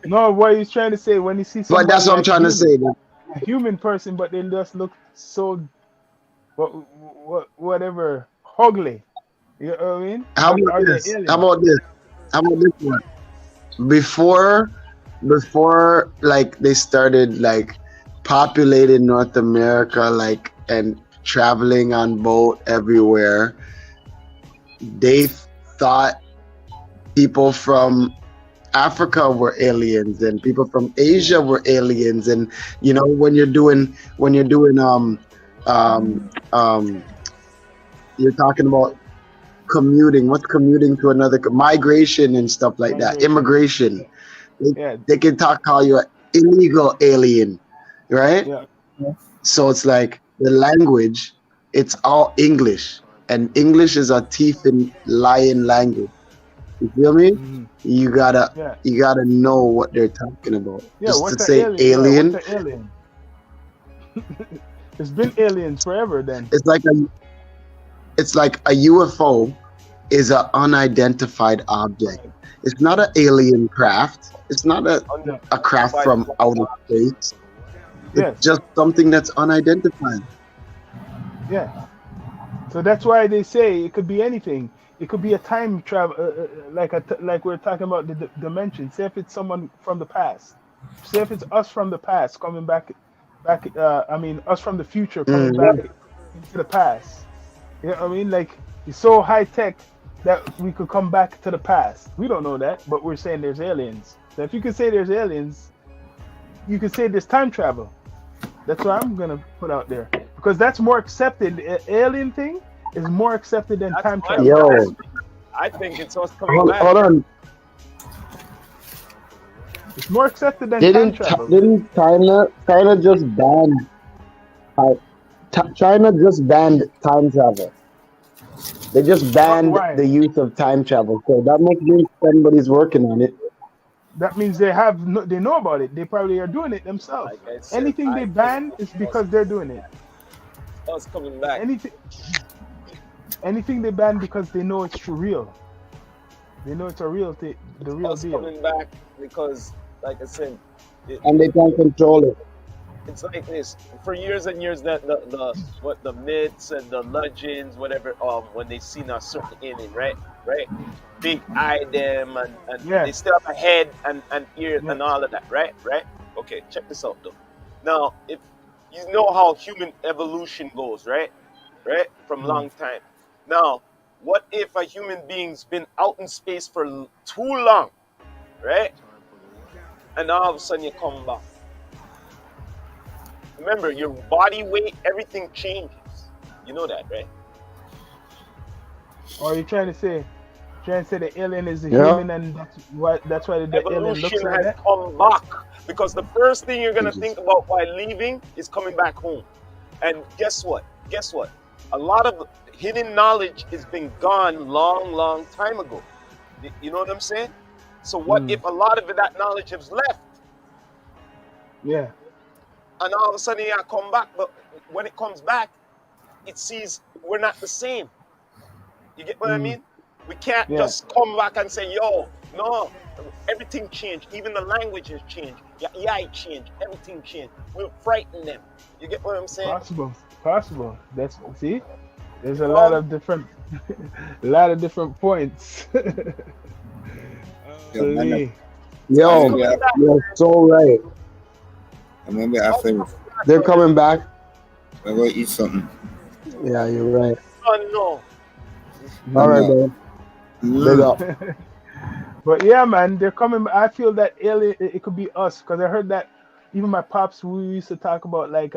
No, what he's trying to say when you see But that's somebody what I'm like trying to say. a human person, but they just look so whatever ugly. You know what I mean? How But about are they this? How alien? about this? How about this one? Before before like they started like populating North America like and traveling on boat everywhere, they thought people from Africa were aliens and people from Yeah. Asia were aliens. And um um you're talking about commuting. What's commuting to another migration and stuff like that? Migration. Immigration. Yeah. Yeah. They can call you an illegal alien, right? Yeah. So it's like the language, it's all English, and English is a thief and lying language. You feel me? Hmm. You gotta Yeah. you gotta know what they're talking about. Yeah. Just to What's an say alien? Yeah. What's alien, an alien? It's been aliens forever then. it's like a UFO is an unidentified object. Right. It's not an alien craft. It's not Yeah. a craft By from outer space. It's Yes. just something that's unidentified. Yeah. So that's why they say it could be anything. It could be a time travel, like we're talking about the dimension. Say if it's someone from the past. Say if it's us from the past coming back. I mean, us from the future coming back Mhm. into the past. You know what I mean? Like it's so high tech that we could come back to the past. We don't know that, but we're saying there's aliens. So if you could say there's aliens, you could say there's time travel. That's what I'm gonna put out there because that's more accepted. Alien thing is more accepted than That's time my travel. Yo, I think it's us coming back. hold on. It's more accepted than time Didn't travel. didn't China just ban China just banned time travel? They just banned Why? the use of time travel. So that must mean somebody's working on it. That means they know about it. They probably are doing it themselves. Like I said, Anything I they think ban is it's because they're doing it. us coming back. Anything they ban because they know it's real. They know it's a real thing, the real Us deal. coming back because, like I said, And they can't control it. it's like this for years and years. That the myths and the legends, whatever. When they seen a certain alien, right, big eye them and Yeah. they still have a head and ears Yeah. and all of that, right. Okay, check this out though. Now, if you know how human evolution goes, right, from Mm. long time. Now, what if a human being's been out in space for too long, right? And all of a sudden you come back. Remember, your body weight, everything changes. You know that, right? Or are you trying to say the alien is the Yeah. human, and that's why the alien looks Evolution like has that? come back because the first thing you're gonna think about while leaving is coming back home. And guess what? Guess what? A lot of hidden knowledge has been gone long time ago. You know what I'm saying? So what if a lot of that knowledge has left, Yeah. and all of a sudden I come back, but when it comes back, it sees we're not the same. You get what I mean? We can't Yeah. just come back and say, yo, no, everything changed. Even the language has changed. Yeah, it changed. Everything changed. We'll frighten them. You get what I'm saying? Possible. That's see. There's a lot of different, points. Yeah, man, Yo, Yeah. you're so right. I remember after They're coming back. I go eat something. Yeah, you're right. Oh, no. All right, No. man. Big up. But yeah, man, they're coming. I feel that alien. It could be us because I heard that even my pops. We used to talk about like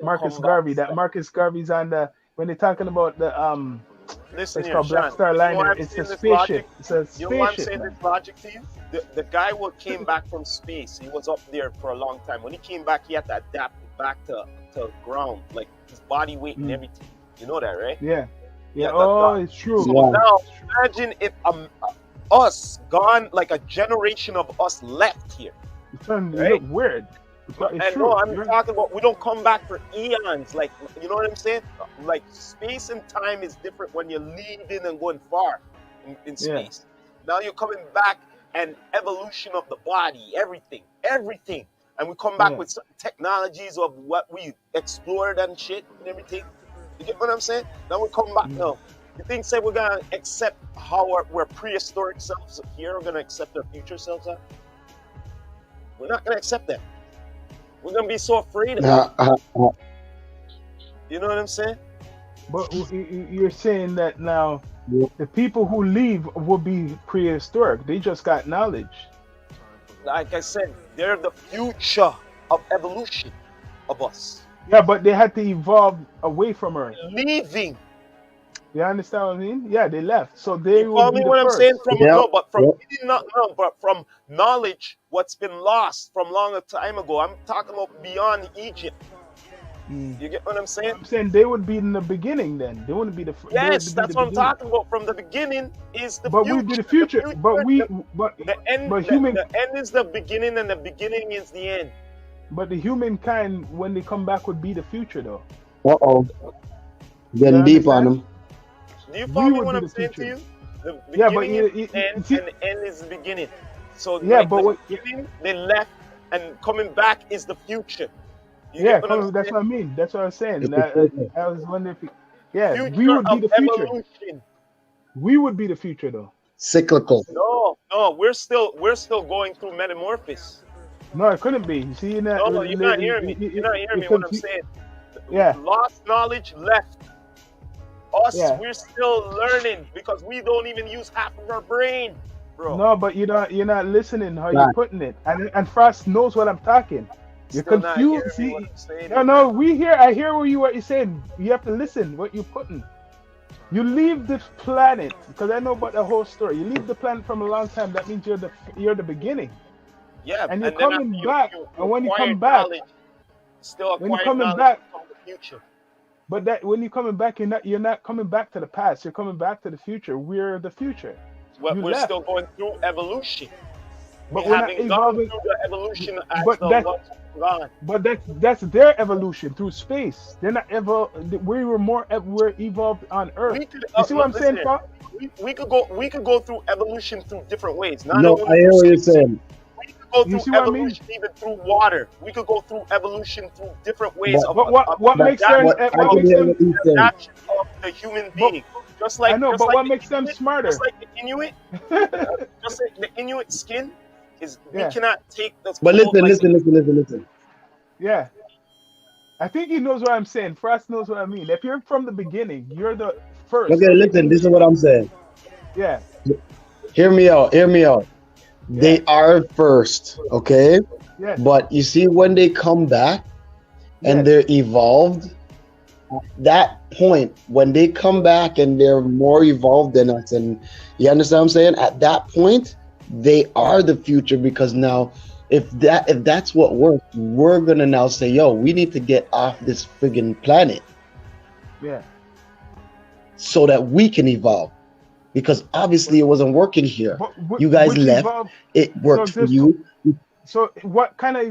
Marcus Garvey. That Marcus Garvey's on the when they're talking about the Listen it's here, called Black Sean. Star You know why Liner. I'm It's a saying this spaceship. logic? It's a You know why I'm spaceship, saying man. this logic to you? The guy who came back from space, he was up there for a long time. When he came back, he had to adapt back to ground, like his body weight and everything. You know that, right? Yeah. Yeah, Oh, it's true. So now imagine if us gone, like a generation of us left here. It's starting to Right? look weird. It's And true. no, I'm talking about we don't come back for eons. Like, you know what I'm saying? Like space and time is different when you're leaving and going far in space. Now you're coming back and evolution of the body, everything. And we come back with certain technologies of what we explored and shit and everything. You get what I'm saying? Now we come back now. You think say we're gonna accept how we're prehistoric selves here, we're gonna accept our future selves are? We're not gonna accept that. We're gonna be so afraid of it. You know what I'm saying? But you're saying that now the people who leave will be prehistoric. They just got knowledge. Like I said, they're the future of evolution of us. Yeah, but they had to evolve away from Earth. Leaving. You understand what I mean? Yeah, they left. So they You would follow be me the what I'm first. saying? From Yep. but from knowledge, what's been lost from long a time ago. I'm talking about beyond Egypt. You get what I'm saying? I'm saying they would be in the beginning then. They wouldn't be the first. Yes, that's what I'm talking about. From the beginning is the But future. we'd be the future. The end. But human. The end is the beginning, and the beginning is the end. But the humankind, when they come back, would be the future, though. Getting deep on them. Do you follow me what I'm saying to you? The beginning is the end, and the end is the beginning. So yeah, but the beginning, they left, and coming back is the future. That's what I mean. That's what I was saying. I was wondering if, future we would be the future. Evolution. We would be the future, though. Cyclical. No, we're still going through metamorphosis. No, it couldn't be. You see, you're not hearing me. You're not hearing me what I'm saying. Yeah. Lost knowledge left. We're still learning because we don't even use half of our brain, bro. No, but you're not listening how you're putting it. And Frost knows what I'm talking. You're Still confused. See, saying, no, I hear what you're saying. You have to listen what you're putting. You leave this planet because I know about the whole story. You leave the planet from a long time. That means you're the beginning. Yeah, and you're coming back. And when you come back, when you're coming back from the future. But that when you're coming back, you're not coming back to the past. You're coming back to the future. We're the future. Well, we're still going through evolution. But we're not evolving through the evolution. But that's their evolution through space. They're not we're evolved on Earth. You see what I'm saying, Pop? We could go through evolution through different ways. I hear what you're saying. We could go through evolution even through water. We could go through evolution through different ways what makes them adaptation of the human being. Just like what makes them smarter? Just like the Inuit. Just like the Inuit skin is we cannot take the. But listen. Yeah. I think he knows what I'm saying. Frost knows what I mean. If you're from the beginning, you're the first. Okay, listen, this is what I'm saying. Yeah, Hear me out. Hear me out. yeah, They are first, okay? yes, But you see, when they come back and yes, they're evolved, that point, when they come back and they're more evolved than us, and you understand what I'm saying? At that point, they yeah, are the future because now if that's what works, we're gonna now say, yo, we need to get off this friggin' planet yeah. so that we can evolve. Because obviously it wasn't working here. But You guys which left, evolve? it So worked for there's you. so what kind of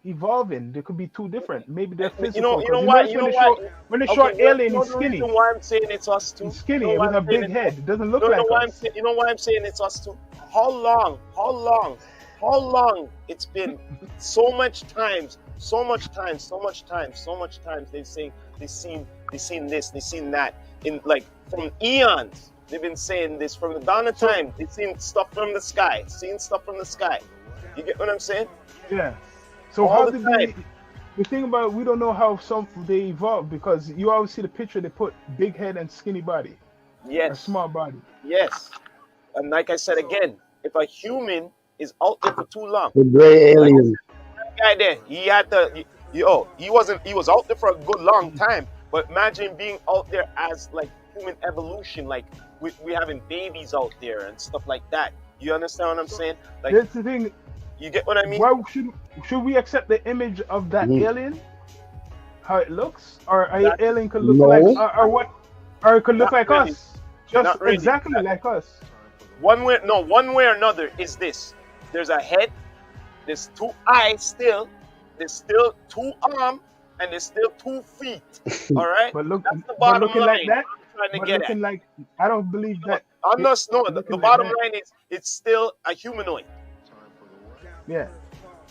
evolving? There could be two different. Maybe they're physical. You Because know you why? notice You know why? when they show Okay, an alien, you know he's the reason skinny. why I'm saying it's us too. He's You know skinny why with I'm a saying big it's us? head. It doesn't look No, no, like why I'm us. saying, you know why I'm saying it's us too? How long? How long? How long it's been? So much times, so much times, so much times, so much times they've seen they seen this, they seen that. In like from eons. They've been saying this from the dawn of So time. They've seen stuff from the sky, seen stuff from the sky. You get what I'm saying? yeah. So All how the did time. they? The thing about it, we don't know how some they evolved because you always see the picture they put big head and skinny body or Yes, small body. yes. And like I said again, if a human is out there for too long, The gray like alien. that guy there, he wasn't, he was out there for a good long time. But imagine being out there as like human evolution, like we having babies out there and stuff like that. You understand what I'm So saying? Like, that's the thing. you get what I mean? Why should we accept the image of that Mhm. alien, how it looks, or a That, alien could look like, No, or what, or it could look not like really, us, just not really. exactly like us. One way or another is this. There's a head, there's two eyes still, there's still two arms, and there's still 2 feet. All right? But look, That's the but bottom looking like line that, I'm trying to but get at. looking like I don't believe No, that. I'm It, not, no, the looking like bottom that, line is it's still a humanoid. yeah.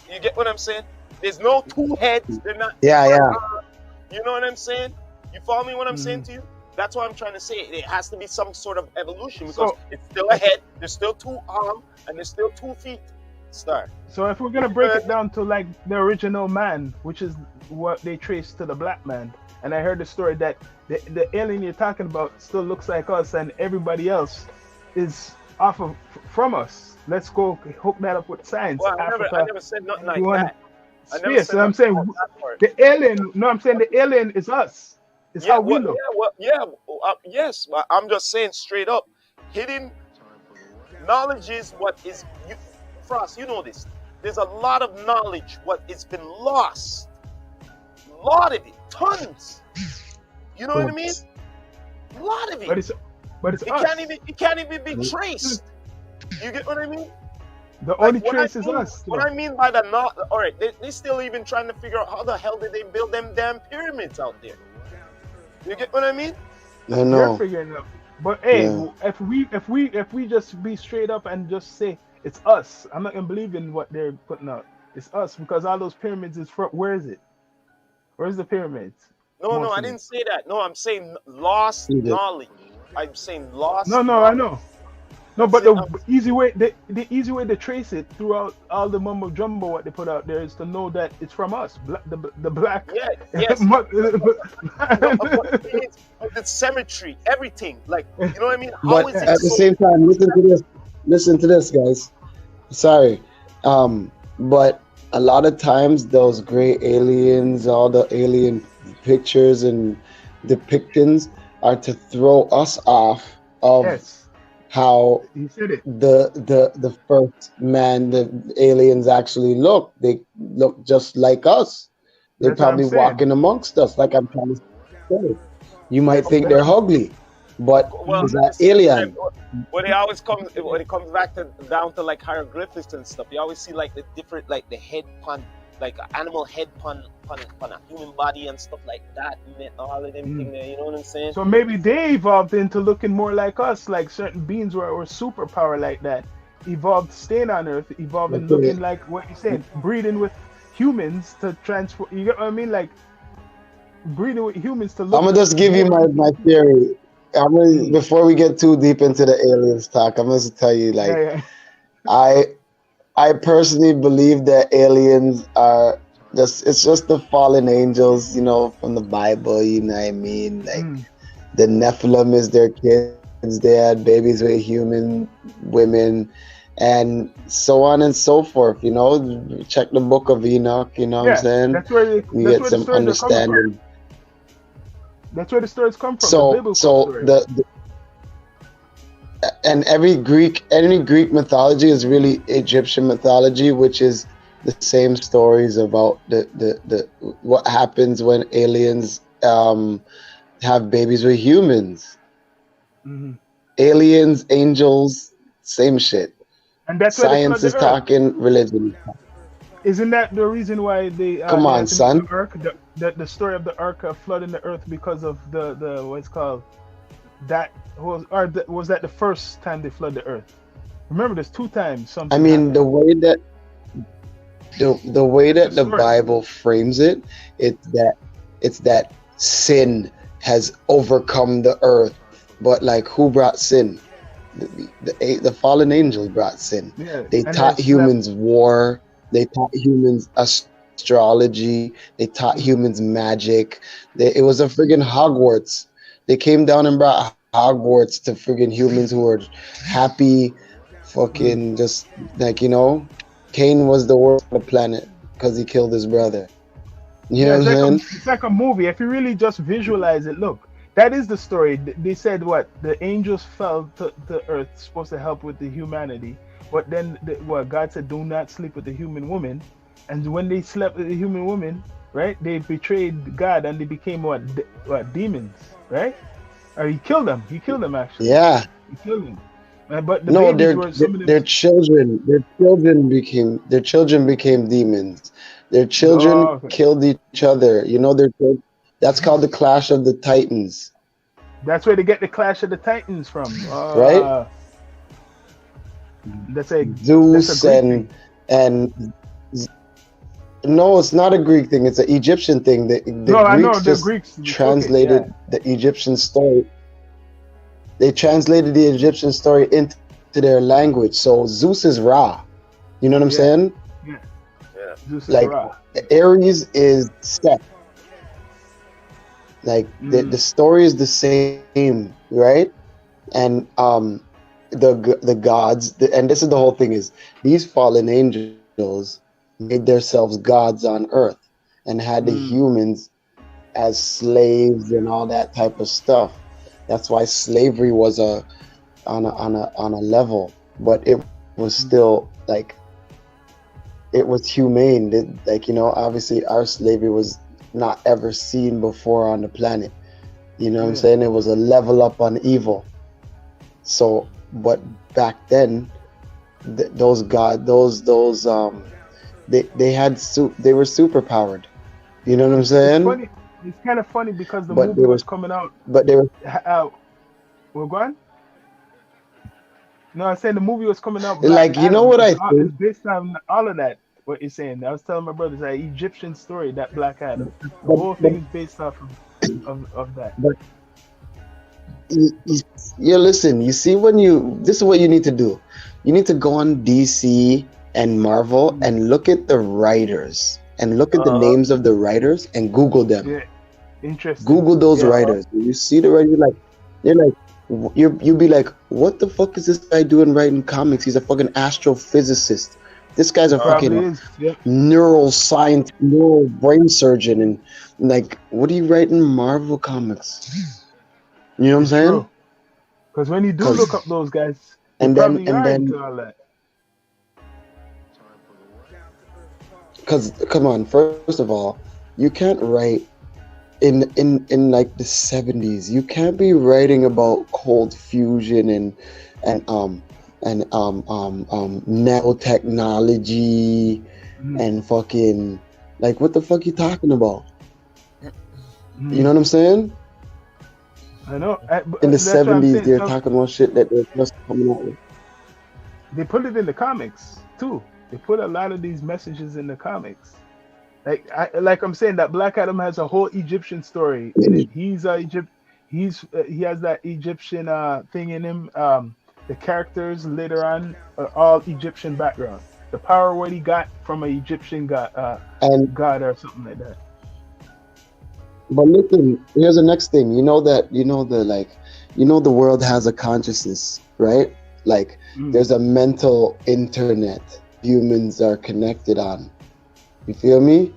You get what I'm saying? There's no two heads, they're not yeah, one yeah. arm. You know what I'm saying? You follow me what I'm saying Hmm. to you? That's what I'm trying to say. It has to be some sort of evolution because So it's still a head, there's still two arms, and there's still 2 feet. Star. so if we're gonna break it down to like the original man, which is what they trace to the black man, and I heard the story that the alien you're talking about still looks like us, and everybody else is off of from us. Let's go hook that up with science. Well, I Africa, never said nothing like everyone, that. I never space. said And I'm nothing saying about that part. the alien. No, I'm saying the alien is us. It's Yeah, how we look. yes. But I'm just saying straight up, hidden knowledge is what is you. Frost, you know this. There's a lot of knowledge what has been lost. A lot of it, tons. You know what I mean? A lot of But it. it's It us. can't even be traced. You get what I mean? The Like only trace is us. what I mean by the not, all right, they still even trying to figure out how the hell did they build them damn pyramids out there. You get what I mean? I They're know. figuring it out. But hey, Yeah. if we just be straight up and just say it's us, I'm not gonna believe in what they're putting out. It's us because all those pyramids is from where is it? Where's the pyramids? No, I Mostly. didn't say that. No, I'm saying lost Egypt. knowledge. I'm saying lost No, I knowledge. know. No, That's but it. the easy way the easy way to trace it throughout all the mumbo jumbo what they put out there is to know that it's from us. The black. Yes. Mu- No, but the cemetery, everything. Like, you know what I mean? How But is it at the so? same time, listen to this. Listen to this, guys. Sorry. But a lot of times those gray aliens, all the alien pictures and depictions are to throw us off of yes, how you said it. the first man, the aliens actually look. They look just like us. They're That's what I'm probably saying. walking amongst us, like I'm trying to say. You might That's think that's they're ugly, but Well, it's at an the same time, alien. when it comes back to down to like hieroglyphics and stuff, you always see like the different, like the head pun, like animal head pun a human body and stuff like that, and all of them Mm. thing there. You know what I'm saying? So maybe they evolved into looking more like us, like certain beings were superpower like that. Evolved staying on Earth, evolving Okay. looking like what you said, breeding with humans to transfer. You get what I mean? Like breeding with humans to look. I'm gonna just give you my theory. Before we get too deep into the aliens talk, I'm gonna tell you like Yeah. I personally believe that aliens are it's just the fallen angels, you know, from the Bible, you know what I mean? Like Mm. The Nephilim is their kids. They had babies with human women, and so on and so forth. Check the Book of Enoch. You know what I'm Yeah, saying? that's where You that's get where the some stories are coming from. understanding. That's where the stories come from, the So, biblical so stories. and any Greek mythology is really Egyptian mythology, which is the same stories about the what happens when aliens have babies with humans. Hmm. Aliens, angels, same shit. And that's why they Science flood the is earth. talking, religion. Isn't that the reason why Come they on, had to make the son. ark? The story of the ark flooding the earth because of the what's called that was that the first time they flood the earth? Remember, there's two times I something mean, happened. the way That's the that the story. Bible frames it, it's that sin has overcome the earth. But like, who brought sin? The fallen angels brought sin. Yeah, They and then taught slept. humans war. They taught humans astrology. They taught Mm, humans magic. It was a friggin' Hogwarts. They came down and brought Hogwarts to friggin' humans who were happy, mm. fucking just like Cain was the worst on the planet because he killed his brother. You Yeah, know what I'm saying? it's like a movie. If you really just visualize it, look, that is the story. They said what the angels fell to earth, supposed to help with the humanity, but then what God said, do not sleep with the human woman, and when they slept with the human woman, right, they betrayed God and they became what demons, right? Or he killed them. He killed them actually. Yeah. He killed them. But the No, babies their were some of them. their children became demons. Their children Oh, okay. killed each other. That's called the Clash of the Titans, That's where they get the Clash of the Titans from. right? That's a Zeus Greek thing. and no, it's not a Greek thing. It's an Egyptian thing. The No, I know Greeks the just Greeks took it. Yeah. translated the Egyptian story. They translated the Egyptian story into their language. So Zeus is Ra. You know what I'm Yeah. saying? Yeah. Yeah. Zeus is Like Ra. Aries is Seth. Like the Mm, story is the same, right? And the gods, and this is the whole thing, is these fallen angels made themselves gods on earth and had the mm, humans as slaves and all that type of stuff. That's why slavery was on a level, but it was mm. still like it was humane. Like obviously our slavery was not ever seen before on the planet. You know what I'm Yeah. saying? It was a level up on evil. So, but back then, those god, those they were super powered. You know what I'm It's saying? funny. It's kind of funny because the But movie was coming out. they were Uh, well, go on. No, I said the movie was coming out. Black like, Adam what I is think? based on all of that. What you're saying? I was telling my brothers that Egyptian story, that Black Adam. The But, whole but, thing is based off of that. but listen. You see, this is what you need to do. You need to go on DC and Marvel Mm. and look at the writers and look at the Uh-huh. names of the writers and Google them. Yeah. Interesting. Google those Yeah. writers. You see the writer, you're like, you'll be like, what the fuck is this guy doing writing comics? He's a fucking astrophysicist. This guy's a Probably fucking is. Yep. neuroscience, neural brain surgeon, and like, what are you writing Marvel comics? You know what I'm It's saying? true. Because when you do look up those guys, they And then probably and are then into all that. because come on, first of all, you can't write in like the 70s. You can't be writing about cold fusion and nanotechnology Mm, and fucking, like, what the fuck you talking about? You know mm. what I'm saying? I know. In the That's what I'm 70s, saying. they're So talking about shit that they're just coming out with. they put it in the comics too. They put a lot of these messages in the comics. Like I'm saying, that Black Adam has a whole Egyptian story in it. He's Egypt. He has that Egyptian thing in him. The characters later on are all Egyptian background. The power what he got from an Egyptian god, And god or something like that. But listen, here's the next thing. You know that the world has a consciousness, right? Like Mm. there's a mental internet humans are connected on. You feel me?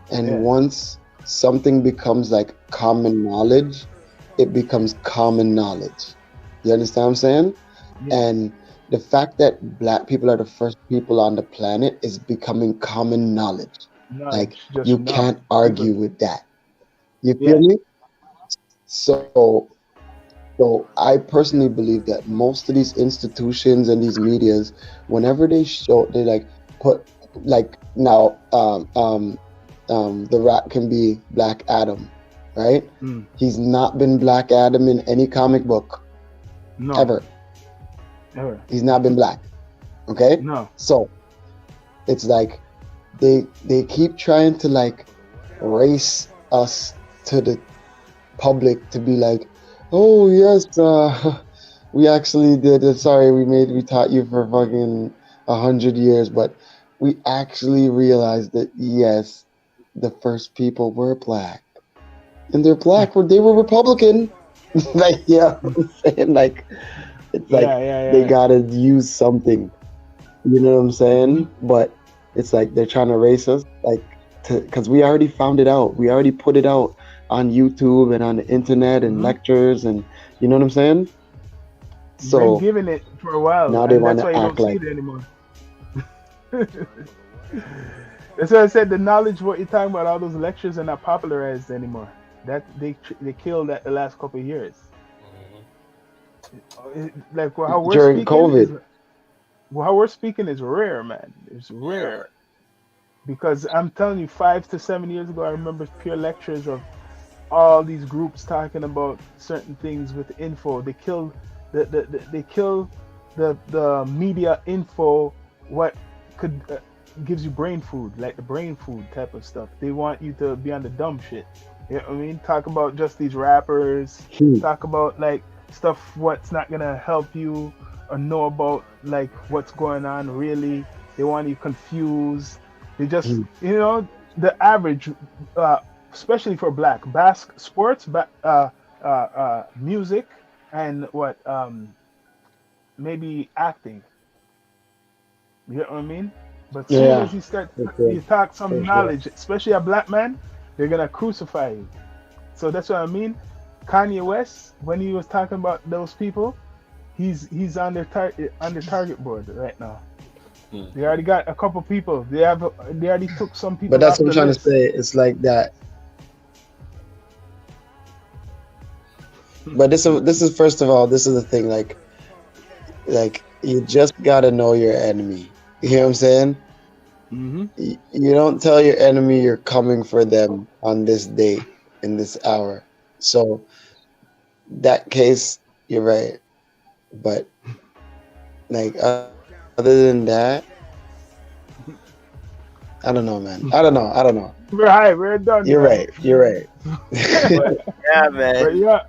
And Yeah. once something becomes like common knowledge, it becomes common knowledge. You understand what I'm saying? Yeah. And the fact that black people are the first people on the planet is becoming common knowledge. Like Knowledge, just you know. can't People. argue with that. You feel Yeah. me? So I personally believe that most of these institutions and these medias, whenever they like put like now the Rat can be Black Adam, right? Mm. He's not been Black Adam in any comic book No. ever. Ever. He's not been black. Okay? No. So it's like they keep trying to like race us to the public to be like, oh yes, we actually did it. Sorry, we taught you for fucking 100 years, but we actually realized that yes, the first people were black, and they're black. They were Republican. Like yeah, I'm saying like it's Yeah. like they Yeah. gotta use something. You know what I'm Yeah. saying? But it's like they're trying to race us, like, because we already found it out. We already put it out on YouTube and on the internet and Mm-hmm. lectures, and you know what I'm saying? Been So giving it for a while, now they and want that's to why you act don't see like, it anymore. That's why I said the knowledge what you're talking about, all those lectures are not popularized anymore. That they killed that the last couple of years. Like how we're during speaking is COVID. how we're speaking is rare, man. It's Yeah. rare because I'm telling you, 5 to 7 years ago, I remember pure lectures of all these groups talking about certain things with info. They kill they kill the media info. What could gives you brain food, like the brain food type of stuff. They want you to be on the dumb shit. You know what I mean? Talk about just these rappers. Hmm, Talk about like stuff what's not gonna help you or know about like what's going on really. They want you confused. They just hmm, the average uh, especially for black sports, music, and what maybe acting. You know what I mean? But soon yeah, as you start, for sure, you talk some for sure. knowledge, especially a black man, they're gonna crucify you. So that's what I mean. Kanye West, when he was talking about those people, he's on their target board right now. Hmm. They already got a couple people. They already took some But people that's off what I'm the trying to list. say. It's like that. But this is first of all, this is the thing. Like you just gotta know your enemy. You hear what I'm saying? Mm-hmm. You don't tell your enemy you're coming for them on this date in this hour. So that case, you're right. But like other than that, I don't know, man. I don't know. We're high. We're done, You're man. right. You're right. But yeah, man. But yeah,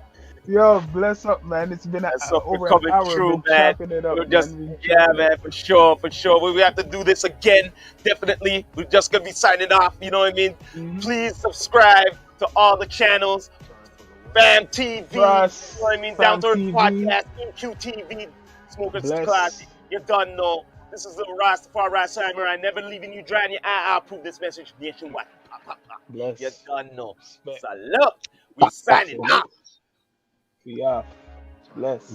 yo, bless up, man. It's been That's something over an coming hour. true, Been man. chopping it up, We're man. just, Been yeah, chopping it. man, for sure, for sure. We have to do this again, definitely. We're just gonna be signing off. You know what I mean? Mm-hmm. Please subscribe to all the channels. Bam TV, you know Ross, what I mean? Down Fam to Earth TV, Podcast, MQTV, Smokers Class. bless, You done know. This is the Rastafari Rastafari. I never leaving you dry in your eye. I'll prove this message nationwide. Pop, pop, pop. You bless, done know. respect. Salute. We signing Salute. off. We off. Bless.